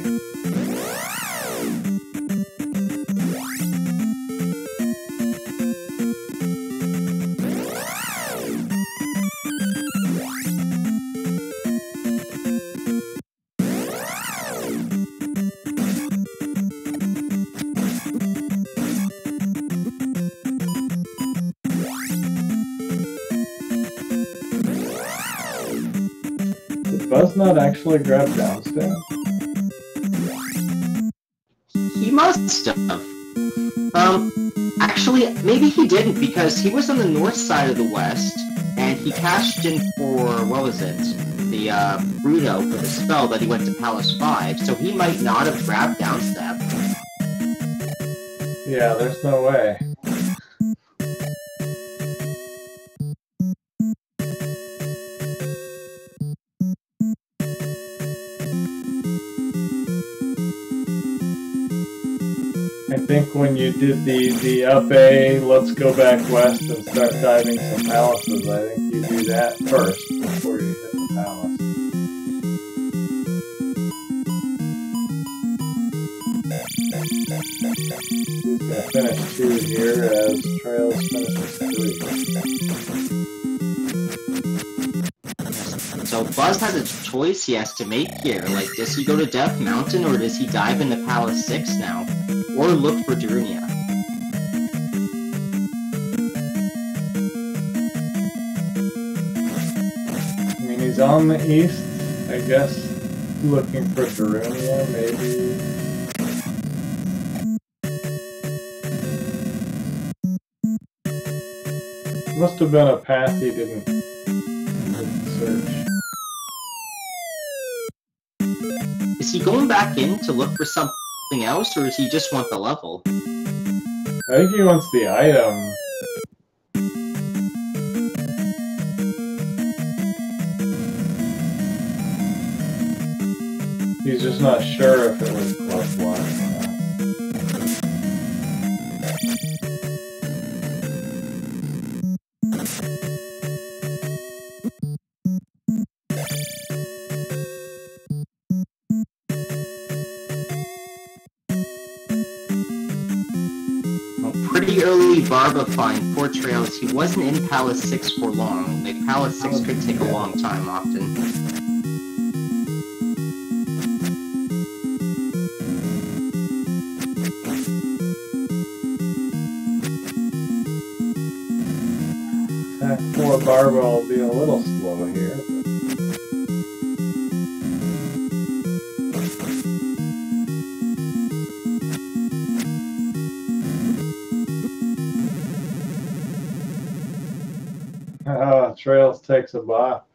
B: Buzz not actually grab down stab?
A: He must have. Actually, maybe he didn't, because he was on the north side of the west, and he cashed in for, what was it? The, Bruto for the spell that he went to Palace 5, so he might not have grabbed down stab.
B: Yeah, there's no way. I think when you did the up A, let's go back west and start diving some palaces, I think you do that first before you hit the palace. He's going to finish 2 here as tra1lz finishes 3.
A: So Buzz has a choice he has to make here. Like, does he go to Death Mountain, or does he dive into Palace 6 now? Or look for Darunia?
B: I mean, he's on the east, I guess, looking for Darunia, maybe. Must have been a path he didn't search.
A: Is he going back in to look for something else, or does he just want the level?
B: I think he wants the item. He's just not sure if it was plus 1 or not.
A: Pretty early Barba find for tra1lz. He wasn't in Palace 6 for long. Like, Palace 6 could take a long time often.
B: Attack 4 Barba will be a little slow here. tra1lz takes a bop.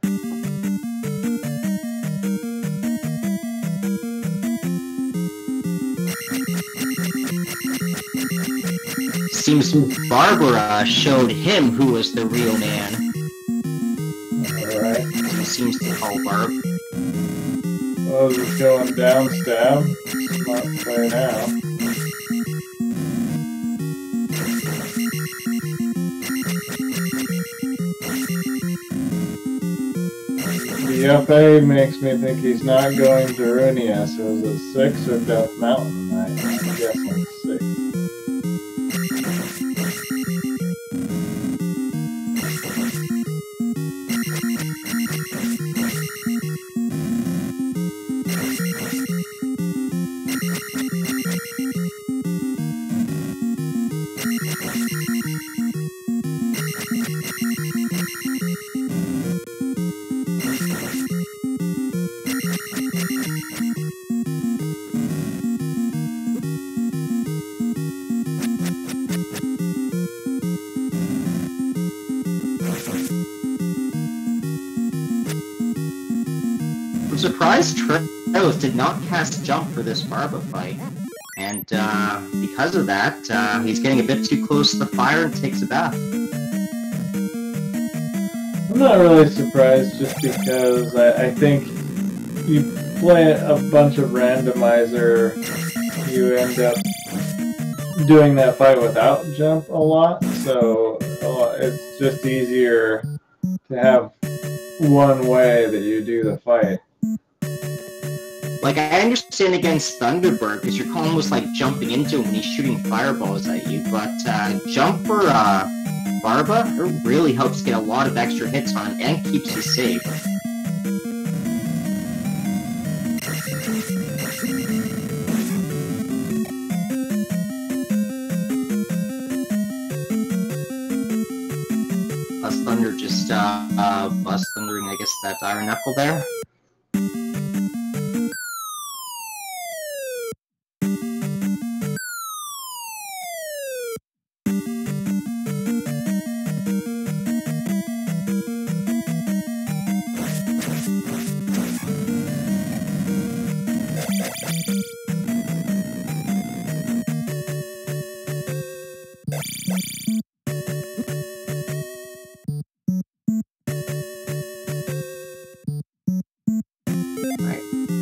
A: Seems Barbara showed him who was the real man.
B: Alright.
A: He seems to call Barb.
B: Well, he's going down stab. Smart play now. The up A makes me think he's not going to Darunia, so is it 6 or Death Mountain? I'm guessing 6.
A: surprised Trails did not cast jump for this Barba fight. And because of that, he's getting a bit too close to the fire and takes a bath.
B: I'm not really surprised just because I think you play a bunch of randomizer, you end up doing that fight without jump a lot, so it's just easier to have one way that you do the fight.
A: Like, I understand against Thunderbird, because you're almost like jumping into him when he's shooting fireballs at you, but jump for Barba, it really helps get a lot of extra hits on him and keeps you safe. Buzzthunder just buzz-thundering, I guess, that Iron Knuckle there.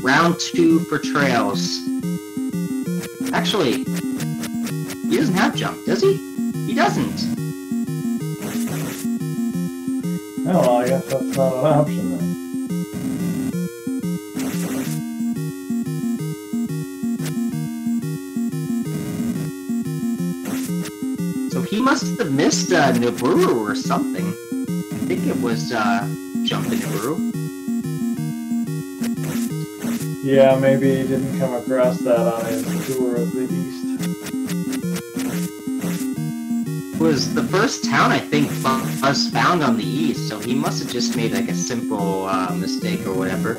A: Round 2 for Trails. Actually, he doesn't have jump, does he? He doesn't.
B: Oh, well, I guess that's not an option then.
A: So he must have missed Nibiru or something. I think it was jump in Nibiru.
B: Yeah, maybe he didn't come across that on his tour of the East.
A: It was the first town I think Buzz found on the East, so he must have just made like a simple mistake or whatever.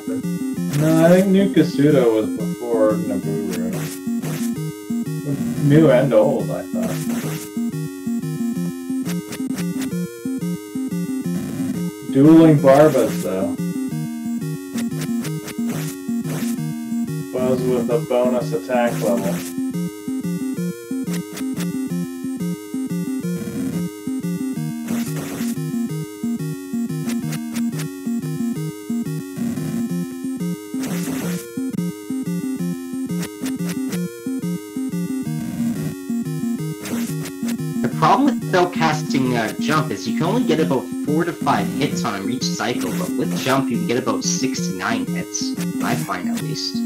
B: No, I think New Kasuda was before Nibiru. New and old, I thought. Dueling Barbas, though. Buzz with a bonus attack level.
A: The problem without casting jump is you can only get about 4 to 5 hits on him each cycle, but with jump you can get about 6 to 9 hits, I find at least.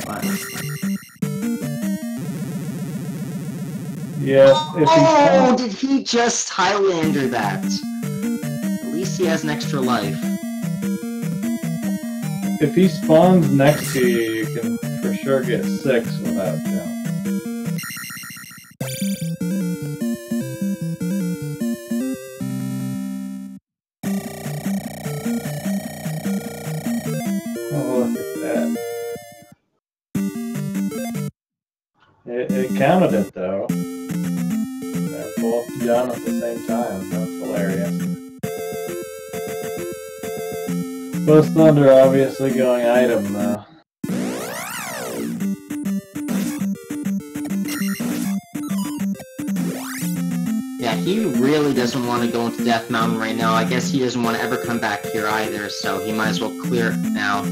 A: But...
B: Yes, if he
A: oh, did he just Highlander that? At least he has an extra life.
B: If he spawns next to you, you can for sure get 6 without jump. Oh, look at that. It counted it, though. They're both done at the same time. That's hilarious. buzzthunder obviously going item, though.
A: Yeah, he really doesn't want to go into Death Mountain right now. I guess he doesn't want to ever come back here either, so he might as well clear it now.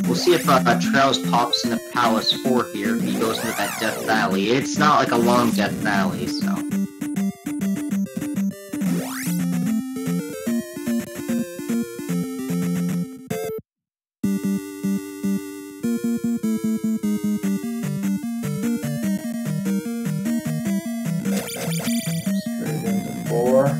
A: We'll see if Trails pops into Palace 4 here if he goes into that Death Valley. It's not like a long Death Valley, so...
B: Straight into 4.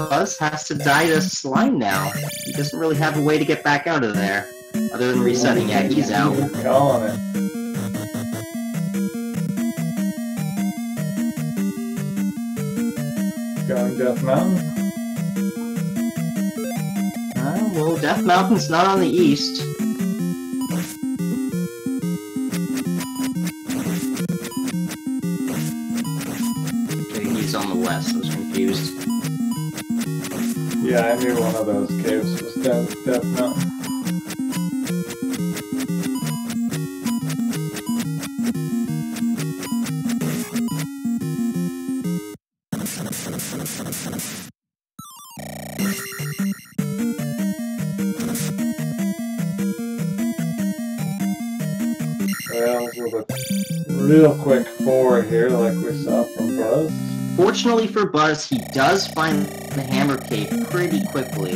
A: Buzz has to die to slime now. He doesn't really have a way to get back out of there. Other than resetting, yeah, he's out.
B: Calling it. Going Death Mountain?
A: Well, Death Mountain's not on the east. Okay, he's on the west. I was confused.
B: Yeah, I knew one of those caves was Death Mountain. Trails with a real quick forward here, like we saw from Buzz.
A: Fortunately for Buzz, he does find the Hammer Cave pretty quickly.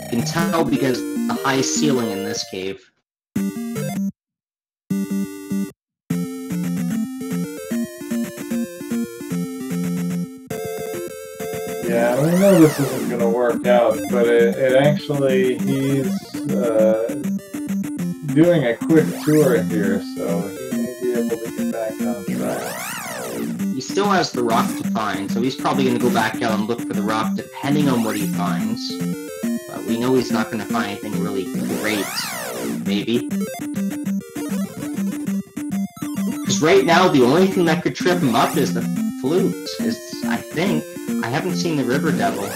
A: You can tell because of the high ceiling in this cave.
B: Yeah, we know this isn't going to work out, but it actually, he's doing a quick tour here, so he may be able to get back on track.
A: He still has the rock to find, so he's probably going to go back out and look for the rock depending on what he finds. But we know he's not going to find anything really great, maybe. Because right now, the only thing that could trip him up is the flute, I think. I haven't seen the River Devil.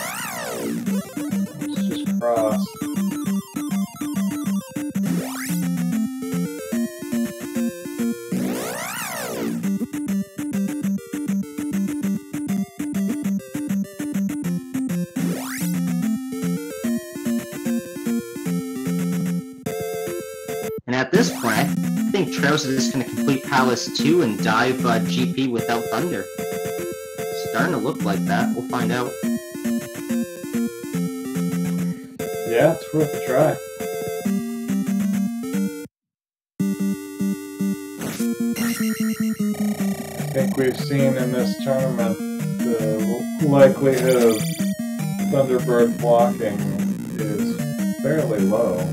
B: Let's just cross.
A: And at this point, I think tra1lz is just going to complete Palace 2 and dive GP without Thunder. It's starting to look like that. We'll find out.
B: Yeah, it's worth a try. I think we've seen in this tournament the likelihood of Thunderbird blocking is fairly low.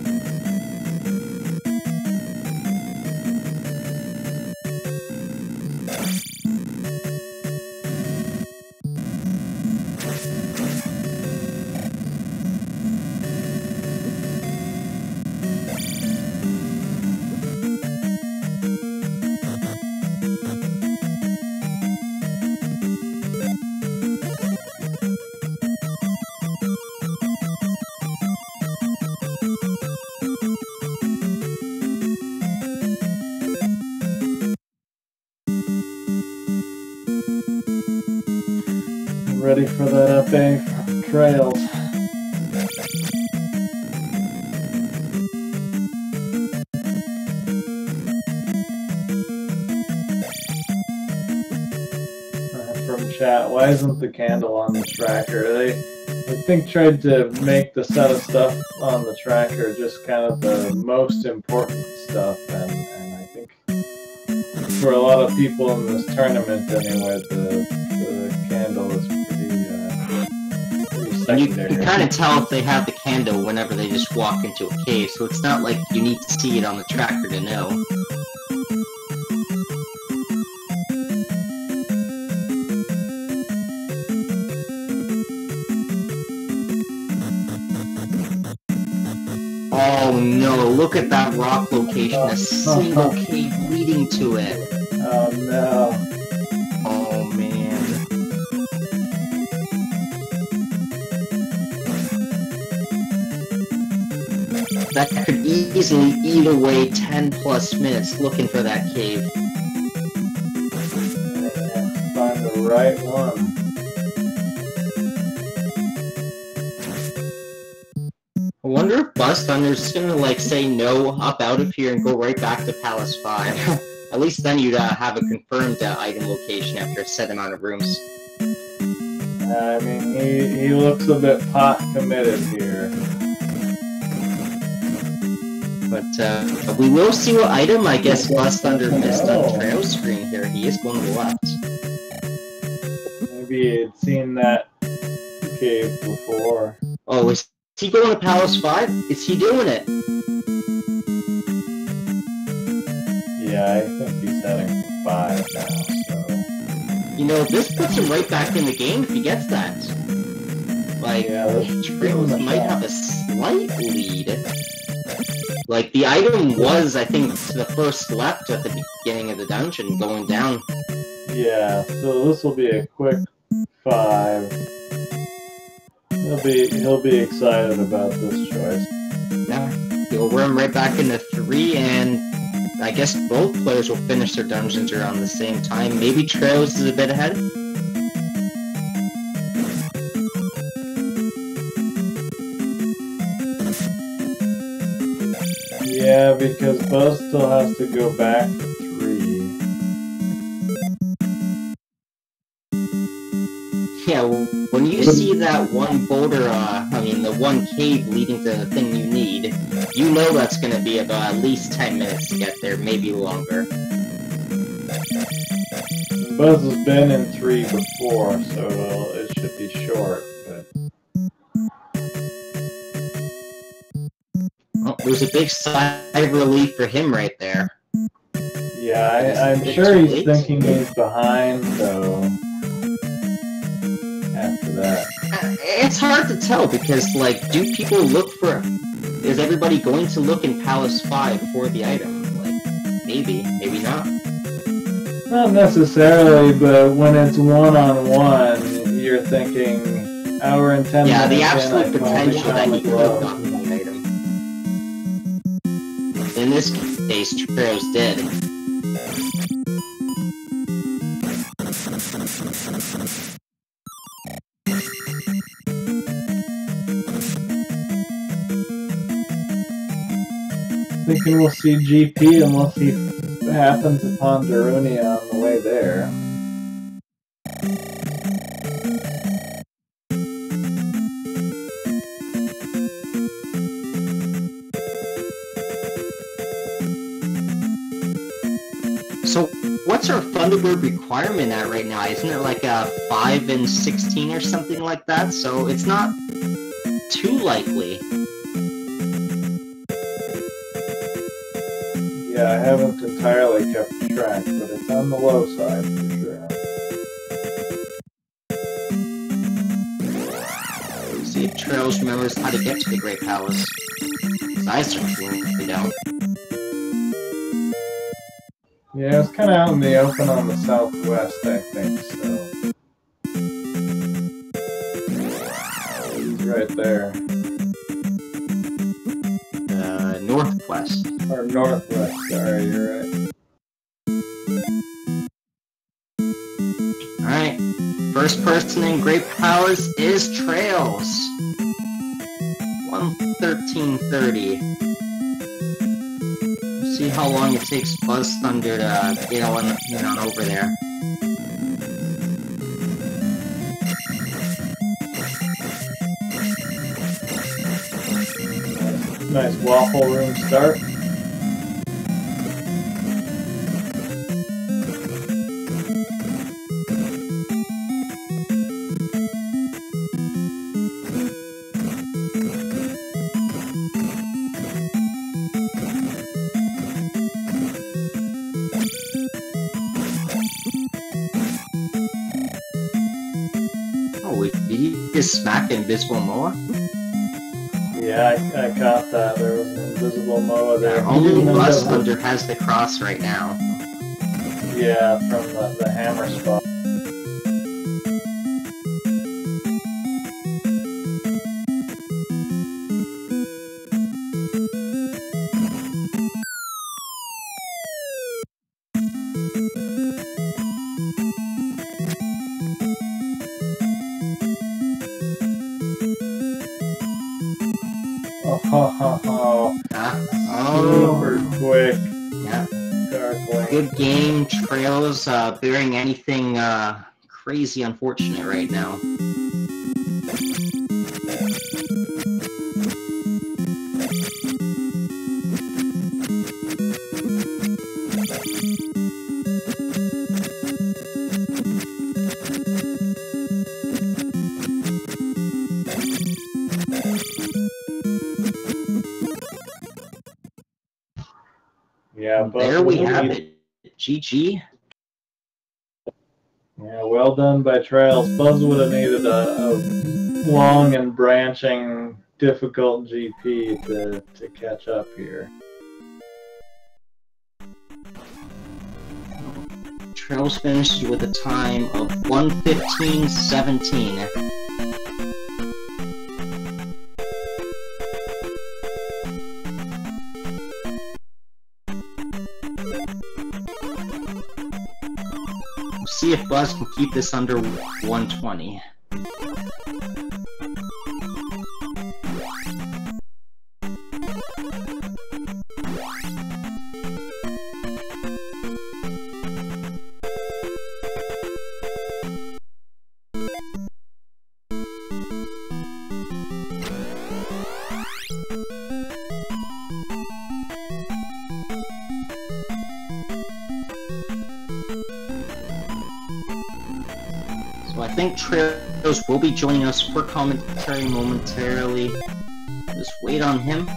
B: Ready for that up A from tra1lz. From chat, why isn't the candle on the tracker? They I think tried to make the set of stuff on the tracker just kind of the most important stuff, and I think for a lot of people in this tournament anyway, the candle is pretty
A: And you
B: secondary.
A: can kind of tell if they have the candle whenever they just walk into a cave, so it's not like you need to see it on the tracker to know. Oh no, look at that rock location, a single cave leading to it.
B: Oh no.
A: Oh man. That could easily eat away 10 plus minutes looking for that cave.
B: Find the right one.
A: I wonder if buzzthunder's just gonna like say no, up out of here and go right back to Palace 5. At least then you'd have a confirmed item location after a set amount of rooms.
B: I mean, he looks a bit pot committed here.
A: But we will see what item I guess buzzthunder missed on tra1lz screen here. He is going to the left.
B: Maybe he had seen that cave before.
A: Oh, is he going to Palace 5? Is he doing it?
B: Yeah, I think he's heading for 5 now, so...
A: You know, this puts him right back in the game if he gets that. Like,
B: yeah,
A: tra1lz might have a slight lead. Like, the item was, I think, the first left at the beginning of the dungeon, going down.
B: Yeah, so this will be a quick 5. He'll be excited about this choice.
A: Yeah, he'll run right back into 3, and I guess both players will finish their dungeons around the same time. Maybe tra1lz is a bit ahead.
B: Yeah, because Buzz still has to go back for 3.
A: Yeah, when you see that one boulder, the one cave leading to the thing you need, you know that's going to be about at least 10 minutes to get there, maybe longer.
B: Buzz has been in 3 before, so it should be short, but...
A: Oh, there's a big sigh of relief for him right there.
B: Yeah, I'm sure he's thinking he's behind, so... after that.
A: It's hard to tell, because, like, do people look for... Is everybody going to look in Palace 5 for the item? Like, maybe, maybe not.
B: Not necessarily, but when it's one-on-one, you're thinking, hour and 10
A: yeah,
B: minutes
A: the absolute
B: in,
A: potential that he could have gotten the item. In this case, tra1lz did.
B: Thinking we'll see GP unless he happens upon Darunia on the way there.
A: So, what's our Thunderbird requirement at right now? Isn't it like a 5 and 16 or something like that? So it's not too likely.
B: Yeah, I haven't entirely kept track, but it's on the low side for sure.
A: See if tra1lz remembers how to get to the Great Palace. Because I certainly don't.
B: Yeah, it's kind of out in the open on the southwest, I think, so... He's right there.
A: Northwest.
B: Or northwest, sorry, you're right.
A: Alright, first person in Great Palace is tra1lz. 1:13:30. See how long it takes buzzthunder to get on over there.
B: Nice waffle room start.
A: Oh, did he just smack the invisible Moa?
B: Yeah, I caught that. There was an invisible Moa there.
A: Only buzzthunder has the cross right now.
B: Yeah, from the hammer spot. Super quick.
A: Yeah.
B: Darkling.
A: Good game, tra1lz, bearing anything crazy unfortunate right now. there we have it. GG.
B: Yeah, well done by tra1lz. Buzz would have needed a long and branching, difficult GP to catch up here.
A: tra1lz finishes with a time of 1:15.17. See if Buzz can keep this under 120. So I think tra1lz will be joining us for commentary momentarily. Just wait on him.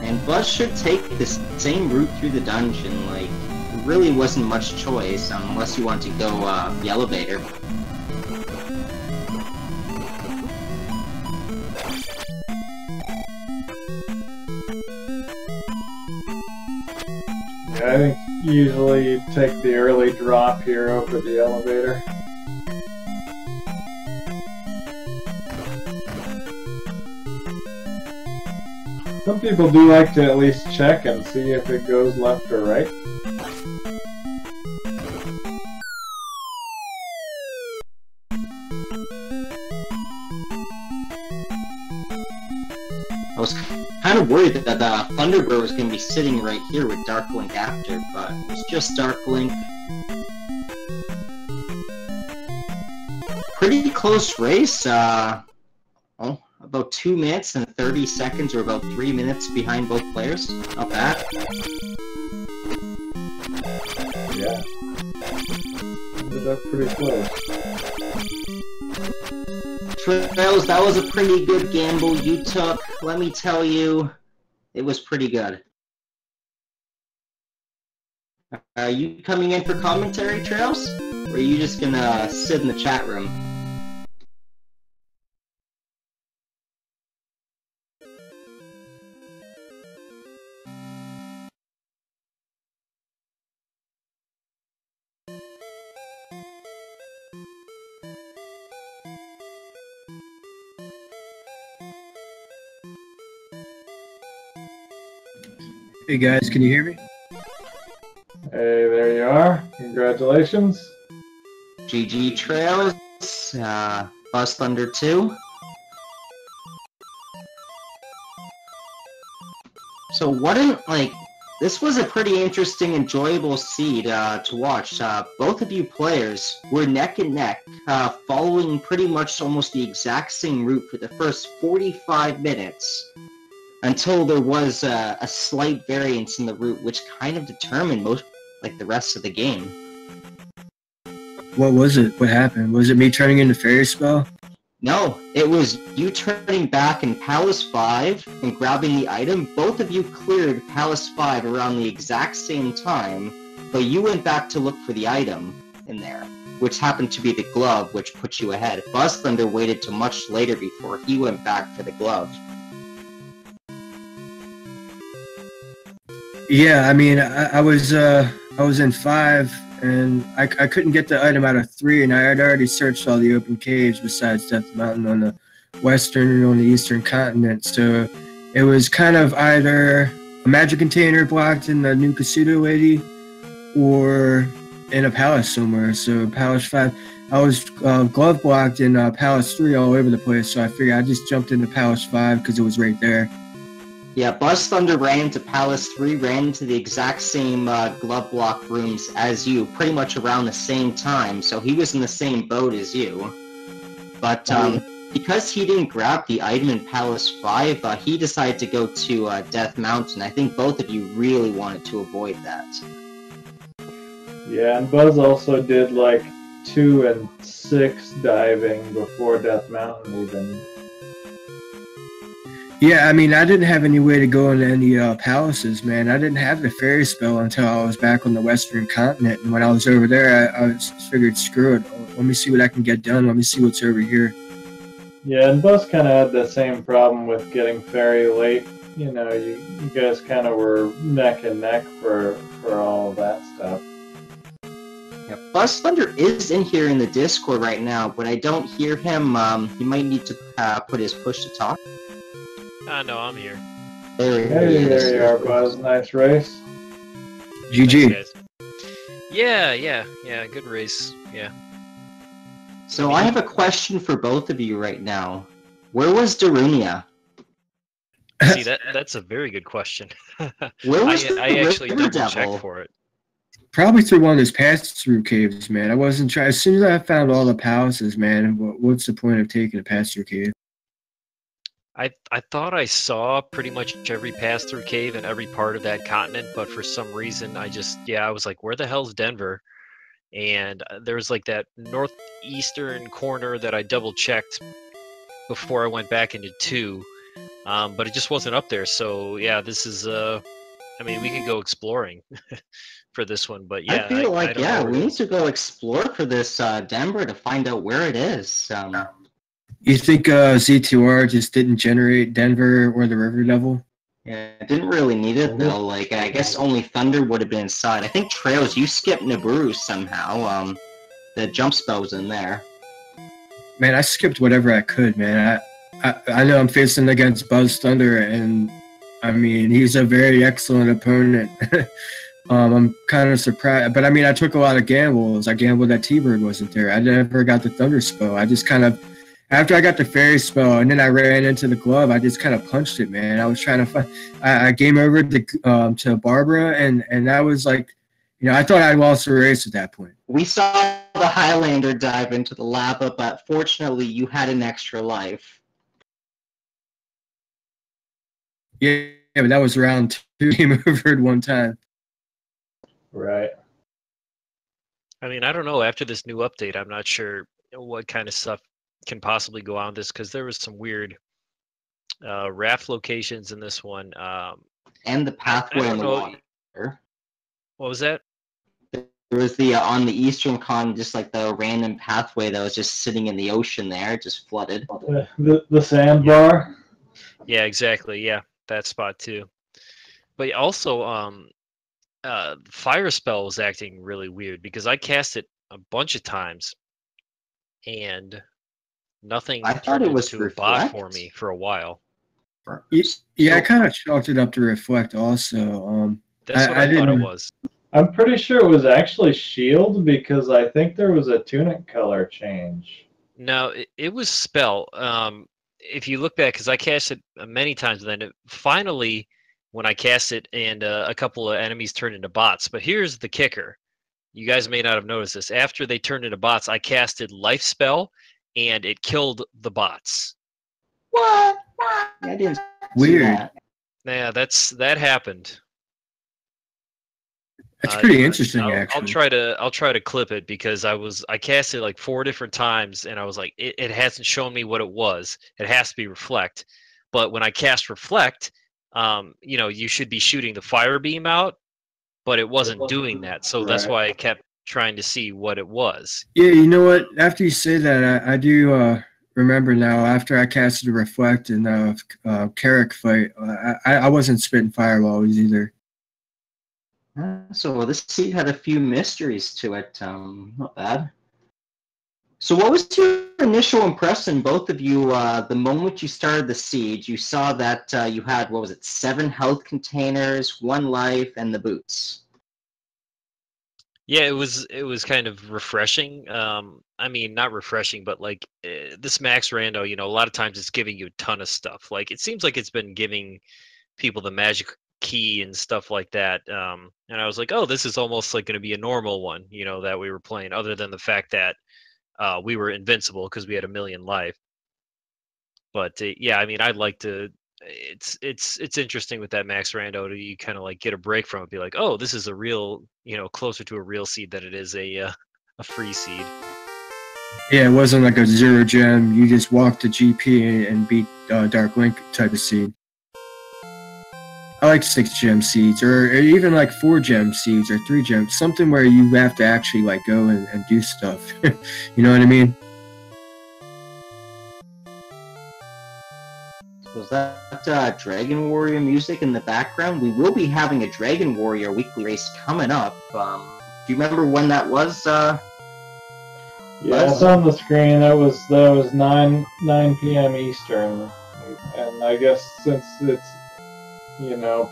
A: And Buzz should take the same route through the dungeon. Like, there really wasn't much choice unless you want to go the elevator.
B: I think usually you take the early drop here over the elevator. Some people do like to at least check and see if it goes left or right.
A: I was kind of worried that the Thunderbird was going to be sitting right here with Dark Link after, but it's just Dark Link. Pretty close race. About 2 minutes and 30 seconds, or about 3 minutes behind both players. Not bad.
B: Yeah. Ended up pretty close.
A: tra1lz, that was a pretty good gamble you took. Let me tell you, it was pretty good. Are you coming in for commentary, tra1lz? Or are you just gonna sit in the chat room?
C: Hey guys, can you hear me?
B: Hey, there you are. Congratulations.
A: GG tra1lz, buzzthunder 2. So this was a pretty interesting, enjoyable seed to watch. Both of you players were neck and neck, following pretty much almost the exact same route for the first 45 minutes. Until there was a slight variance in the route, which kind of determined the rest of the game.
C: What was it? What happened? Was it me turning into fairy spell?
A: No, it was you turning back in Palace 5 and grabbing the item. Both of you cleared Palace 5 around the exact same time, but you went back to look for the item in there, which happened to be the glove, which put you ahead. buzzthunder waited till much later before he went back for the glove.
C: Yeah, I mean, I was in 5, and I couldn't get the item out of 3, and I had already searched all the open caves besides Death Mountain on the western and on the eastern continent. So it was kind of either a magic container blocked in the new Kasuto lady, or in a palace somewhere. So Palace 5, I was glove blocked in Palace 3 all over the place. So I figured I just jumped into Palace 5 because it was right there.
A: Yeah, buzzthunder ran into Palace 3, ran into the exact same glove block rooms as you, pretty much around the same time, so he was in the same boat as you. But because he didn't grab the item in Palace 5, he decided to go to Death Mountain. I think both of you really wanted to avoid that.
B: Yeah, and Buzz also did, 2 and 6 diving before Death Mountain even.
C: Yeah, I mean, I didn't have any way to go into any palaces, man. I didn't have the fairy spell until I was back on the Western continent. And when I was over there, I figured, screw it. Let me see what I can get done. Let me see what's over here.
B: Yeah, and Buzz kind of had the same problem with getting fairy late. You know, you guys kind of were neck and neck for all of that stuff.
A: Yeah, buzzthunder is in here in the Discord right now, but I don't hear him. He might need to put his push to talk.
D: No, I'm here.
B: There you are, Buzz. Nice race.
C: GG.
D: Thanks, guys. Yeah, good race. Yeah.
A: So I have a question for both of you right now. Where was Darunia?
D: See, that's a very good question.
A: Where was
D: I actually
A: River
D: double checked
A: Devil?
D: for it.
C: Probably through one of those pass-through caves, man. I wasn't trying. As soon as I found all the palaces, man, what's the point of taking a pass-through cave?
D: I thought I saw pretty much every pass-through cave in every part of that continent, but for some reason I was like, where the hell's Denver? And there was like that northeastern corner that I double-checked before I went back into 2, but it just wasn't up there. So yeah, this is I mean, we could go exploring for this one, but yeah,
A: I feel like,
D: I don't know where
A: we
D: it
A: need
D: is.
A: to go explore for this Denver to find out where it is.
C: You think Z2R just didn't generate Denver or the River Devil?
A: Yeah, I didn't really need it though. Like, I guess only Thunder would have been inside. I think Trails, you skipped Naburu somehow. The jump spell was in there.
C: Man, I skipped whatever I could, man. I know I'm facing against buzzthunder, and I mean, he's a very excellent opponent. I'm kind of surprised, but I mean, I took a lot of gambles. I gambled that T-Bird wasn't there. I never got the Thunder spell. I just kind of, after I got the Fairy spell and then I ran into the glove, I just kind of punched it, man. I was trying to find, I game over to Barbara, and that was like, you know, I thought I'd lost the race at that point.
A: We saw the Highlander dive into the lava, but fortunately you had an extra life.
C: Yeah, but that was round 2. Game over at one time.
B: Right.
D: I mean, I don't know. After this new update, I'm not sure what kind of stuff can possibly go on this, because there was some weird raft locations in this one.
A: And the pathway in the water.
D: What was that?
A: There was the on the Eastern Con, just like the random pathway that was just sitting in the ocean there, just flooded.
B: The sandbar.
D: Yeah, exactly. Yeah, that spot too. But also, fire spell was acting really weird because I cast it a bunch of times, and nothing
A: I thought
D: turned
A: it was
D: into a bot for me for a while.
C: Yeah, I kind of chalked it up to reflect also.
D: That's what I thought it was.
B: I'm pretty sure it was actually shield, because I think there was a tunic color change.
D: No, it was spell. If you look back, because I cast it many times, and then finally, when I cast it, and a couple of enemies turned into bots. But here's the kicker: you guys may not have noticed this. After they turned into bots, I casted life spell, and it killed the bots.
A: What? I didn't see
C: Weird.
A: that.
D: Yeah, that happened.
C: That's pretty interesting,
D: I'll
C: actually.
D: I'll try to clip it, because I cast it like 4 different times, and I was like, it hasn't shown me what it was. It has to be reflect. But when I cast reflect, you know, you should be shooting the fire beam out, but it wasn't doing that. So that's why I kept trying to see what it was.
C: Yeah, you know what? After you say that, I do remember now. After I casted a reflect in the Carrick fight, I wasn't spitting fireballs either.
A: So this seed had a few mysteries to it. Not bad. So what was your initial impression, both of you, the moment you started the siege? You saw that you had, what was it, 7 health containers, 1 life, and the boots.
D: Yeah, it was kind of refreshing. I mean, not refreshing, but like this max rando, you know, a lot of times it's giving you a ton of stuff. Like, it seems like it's been giving people the magic key and stuff like that. And I was like, oh, this is almost like going to be a normal one, you know, that we were playing, other than the fact that we were invincible because we had 1,000,000 life. But yeah, I mean, I'd like to. It's interesting with that max rando to you kind of like get a break from it, be like, oh, this is a real, you know, closer to a real seed than it is a free seed.
C: Yeah, it wasn't like a 0 gem. You just walked the GP and beat Dark Link type of seed. I like 6 gem seeds, or even like 4 gem seeds or 3 gems. Something where you have to actually like go and do stuff. You know what I mean?
A: Was that Dragon Warrior music in the background? We will be having a Dragon Warrior weekly race coming up. Do you remember when that was?
B: Yeah, it's on the screen. That was 9 p.m. Eastern, and I guess since it's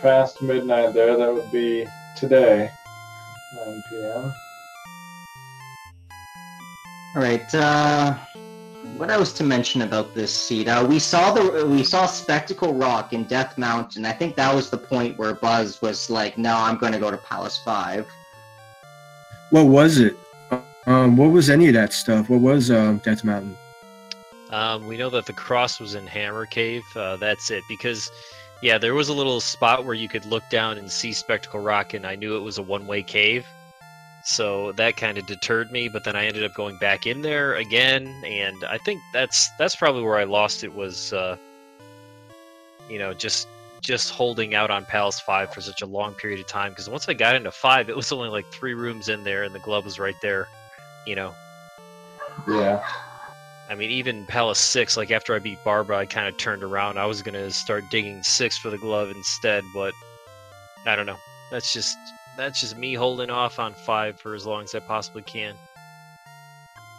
B: past midnight there, that would be today, 9 p.m.
A: All right. What else to mention about this seed? We saw Spectacle Rock in Death Mountain. I think that was the point where Buzz was like, "No, I'm going to go to Palace 5."
C: What was it? What was any of that stuff? What was Death Mountain?
D: We know that the cross was in Hammer Cave. That's it. Because, yeah, there was a little spot where you could look down and see Spectacle Rock, and I knew it was a one-way cave. So that kind of deterred me, but then I ended up going back in there again, and I think that's probably where I lost it was, just holding out on Palace 5 for such a long period of time, because once I got into 5, it was only like 3 rooms in there, and the glove was right there,
B: Yeah.
D: I mean, even Palace 6, like after I beat Barbara, I kind of turned around. I was going to start digging 6 for the glove instead, but I don't know. That's just me holding off on 5 for as long as I possibly can.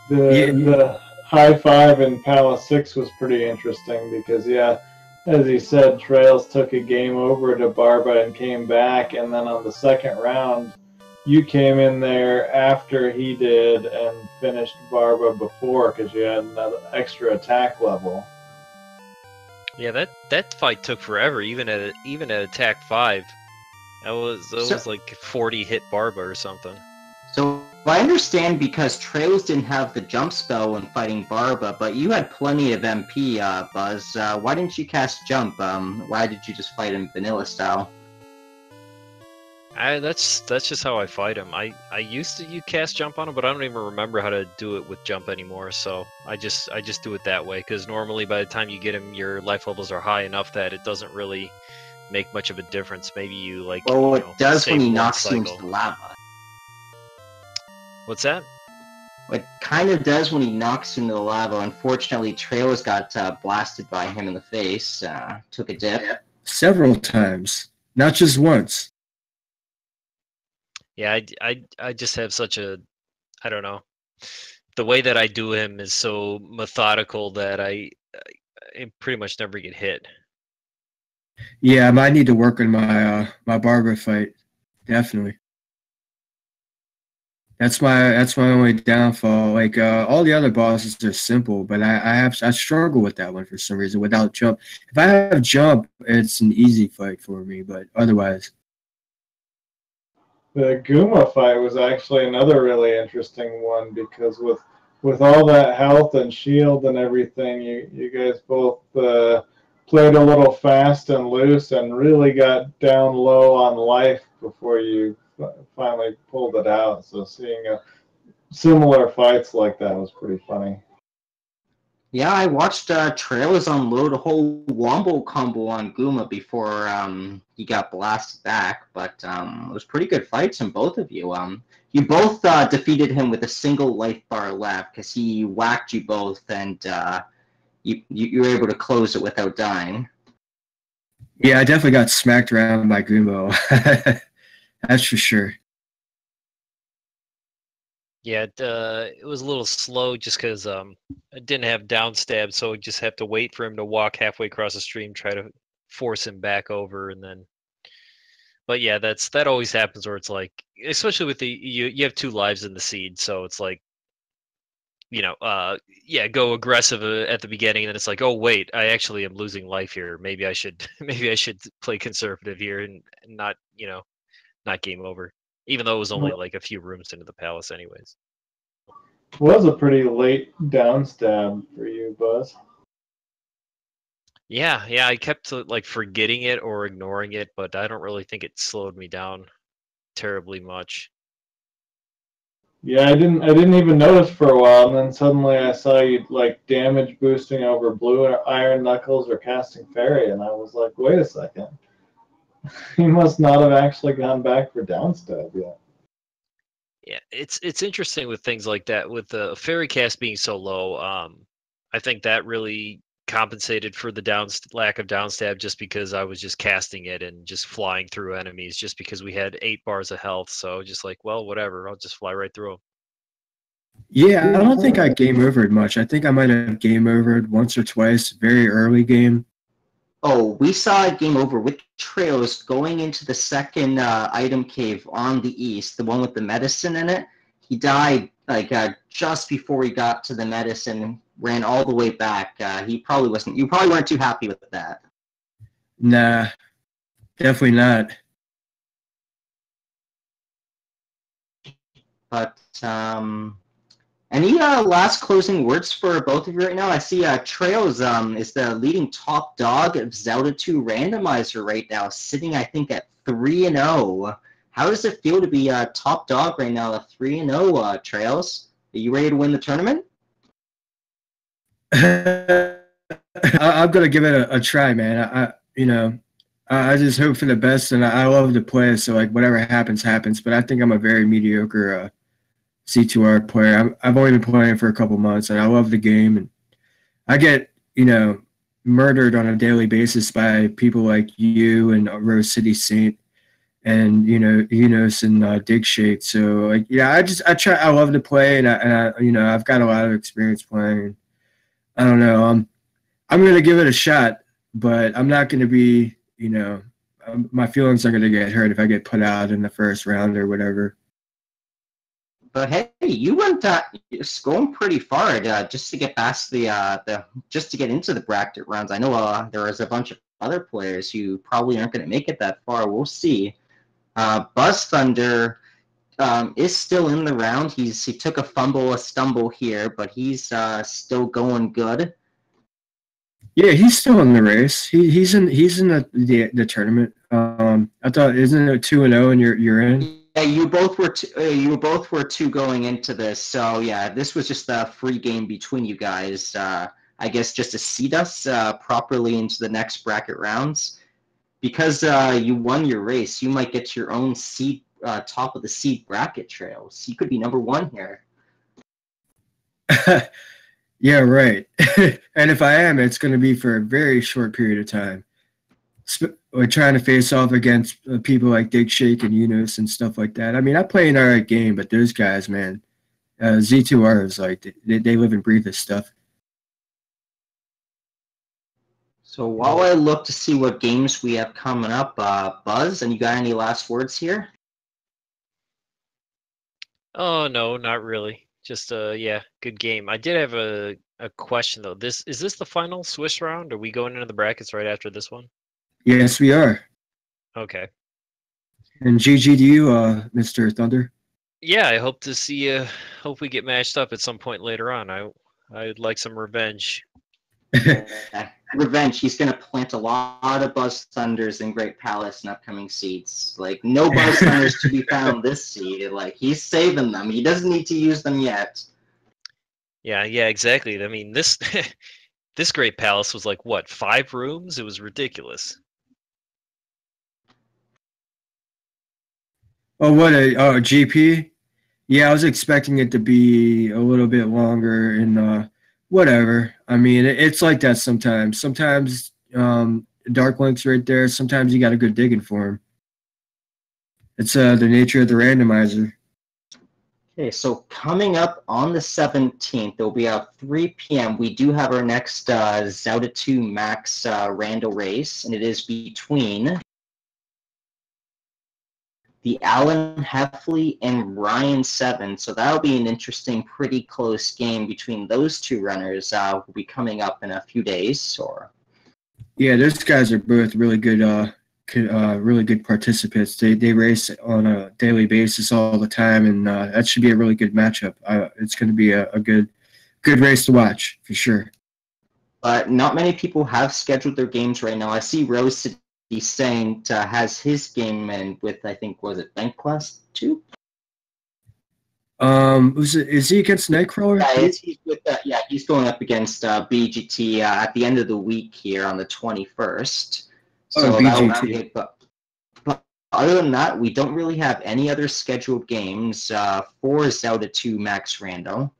B: The high 5 in Palace 6 was pretty interesting because, yeah, as he said, Trails took a game over to Barba and came back, and then on the second round, you came in there after he did and finished Barba before because you had another extra attack level.
D: Yeah, that fight took forever, even at attack 5. That was like 40 hit Barba or something.
A: So I understand because Trails didn't have the jump spell when fighting Barba, but you had plenty of MP, Buzz. Why didn't you cast jump? Why did you just fight him vanilla style?
D: That's just how I fight him. I used to cast jump on him, but I don't even remember how to do it with jump anymore. So I just do it that way because normally by the time you get him, your life levels are high enough that it doesn't really make much of a difference. Maybe you like.
A: Well, it does when he knocks you into the lava.
D: What's that?
A: It kind of does when he knocks into the lava. Unfortunately, Trails got blasted by him in the face. Took a dip.
C: Several times, not just once.
D: Yeah, I just have such a, I don't know. The way that I do him is so methodical that I pretty much never get hit.
C: Yeah, I might need to work on my my Barbara fight. Definitely. That's my only downfall. Like all the other bosses are simple, but I struggle with that one for some reason without jump. If I have jump, it's an easy fight for me, but otherwise.
B: The Guma fight was actually another really interesting one because with all that health and shield and everything, you guys both played a little fast and loose and really got down low on life before you finally pulled it out. So seeing similar fights like that was pretty funny.
A: Yeah, I watched Trailers unload a whole wombo combo on Guma before he got blasted back, but it was pretty good fights from both of you. You both defeated him with a single life bar left because he whacked you both, and you were able to close it without dying.
C: Yeah, I definitely got smacked around by Gumo. That's for sure.
D: Yeah, it was a little slow just because I didn't have down stab, so I just have to wait for him to walk halfway across the stream, try to force him back over, and then. But yeah, that always happens where it's like, especially with you have 2 lives in the seed, so it's like, yeah, go aggressive at the beginning, and then it's like, oh wait, I actually am losing life here. Maybe I should play conservative here and not not game over. Even though it was only like a few rooms into the palace anyways.
B: Was a pretty late down stab for you, Buzz.
D: Yeah, I kept like forgetting it or ignoring it, but I don't really think it slowed me down terribly much.
B: Yeah, I didn't even notice for a while, and then suddenly I saw you like damage boosting over blue iron knuckles or casting fairy, and I was like, wait a second, he must not have actually gone back for downstab yet.
D: Yeah, it's interesting with things like that. With the fairy cast being so low, I think that really compensated for the lack of downstab just because I was just casting it and just flying through enemies just because we had 8 bars of health. So just like, well, whatever, I'll just fly right through them.
C: Yeah, I don't think I game overed much. I think I might have game overed once or twice, very early game.
A: Oh, we saw a game over with Trails going into the second item cave on the east, the one with the medicine in it. He died like just before he got to the medicine, ran all the way back. He probably wasn't. You probably weren't too happy with that.
C: Nah, definitely not.
A: But any last closing words for both of you right now? I see Trails is the leading top dog of Zelda II Randomizer right now, sitting I think at 3-0. How does it feel to be top dog right now, 3-0? Trails, are you ready to win the tournament?
C: I'm gonna give it a try, man. I just hope for the best, and I love to play. So like whatever happens, happens. But I think I'm a very mediocre C2R player. I've only been playing for a couple months, and I love the game. And I get murdered on a daily basis by people like you and Rose City Saint, and Enos and Dig Shake. So like I try. I love to play, and I've got a lot of experience playing. I don't know. I'm gonna give it a shot, but I'm not gonna be my feelings are gonna get hurt if I get put out in the first round or whatever.
A: But hey, you went going pretty far just to get past just to get into the bracket rounds. I know there was a bunch of other players who probably aren't going to make it that far. We'll see. buzzthunder is still in the round. He took a stumble here, but he's still going good.
C: Yeah, he's still in the race. He's in the tournament. I thought isn't it 2-0 and you're in?
A: Yeah, you both were two going into this. So yeah, this was just a free game between you guys. I guess just to seed us properly into the next bracket rounds. Because you won your race, you might get your own seed top of the seed bracket trails. You could be number one here.
C: Yeah, right. And if I am, it's going to be for a very short period of time. We're trying to face off against people like Dig Shake and Enos and stuff like that. I mean, I play an alright game, but those guys, man, Z2R is like they live and breathe this stuff.
A: So while I look to see what games we have coming up, Buzz, and you got any last words here?
D: Oh no, not really. Just yeah, good game. I did have a question though. Is this the final Swiss round? Are we going into the brackets right after this one?
C: Yes, we are.
D: Okay.
C: And GG to you, Mr. Thunder.
D: Yeah, I hope to see you. Hope we get matched up at some point later on. I'd like some revenge.
A: Revenge. He's gonna plant a lot of Buzz Thunders in Great Palace in upcoming seeds. Like no Buzz Thunders to be found this seed. Like he's saving them. He doesn't need to use them yet.
D: Yeah, exactly. I mean, this this Great Palace was like what, 5 rooms? It was ridiculous.
C: Oh, what a GP? Yeah, I was expecting it to be a little bit longer and whatever. I mean, it's like that sometimes. Sometimes Dark Link's right there. Sometimes you got to go digging for him. It's the nature of the randomizer.
A: Okay, so coming up on the 17th, it'll be at 3 p.m. We do have our next Zelda II Max Rando race, and it is between the Alan Heffley and Ryan Seven. So that'll be an interesting, pretty close game between those two runners. Will be coming up in a few days.
C: Yeah, those guys are both really good participants. They race on a daily basis all the time, and that should be a really good matchup. It's going to be a good race to watch for sure.
A: But not many people have scheduled their games right now. I see Rose City Saint has his game in with, I think, was it Bank Quest 2?
C: Is he against Nightcrawler?
A: He's going up against BGT at the end of the week here on the 21st. So that'll be it. But other than that, we don't really have any other scheduled games for Zelda 2 Max Rando.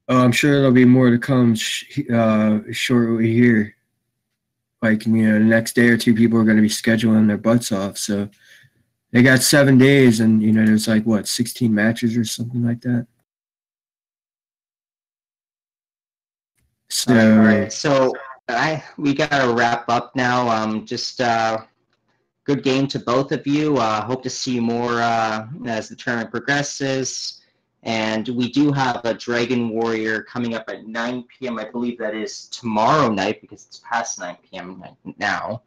C: Oh, I'm sure there'll be more to come shortly here. Like, the next day or two, people are going to be scheduling their butts off. So they got 7 days, and there's like 16 matches or something like that. So,
A: all right. So we gotta wrap up now. Just good game to both of you. Hope to see you more as the tournament progresses. And we do have a Dragon Warrior coming up at 9 p.m. I believe that is tomorrow night because it's past 9 p.m. now.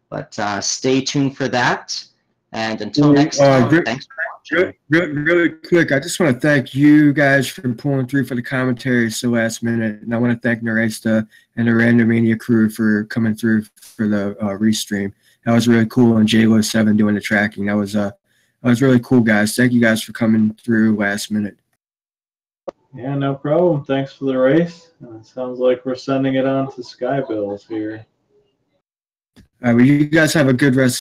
A: But stay tuned for that. And until next time, thanks for watching.
C: Really quick, I just want to thank you guys for pulling through for the commentary so last minute. And I want to thank Naresta and the Randomania crew for coming through for the restream. That was really cool. And JLo7 doing the tracking. That was really cool, guys. Thank you guys for coming through last minute.
B: Yeah, no problem. Thanks for the race. It sounds like we're sending it on to Sky Bills here.
C: All right, well, you guys have a good rest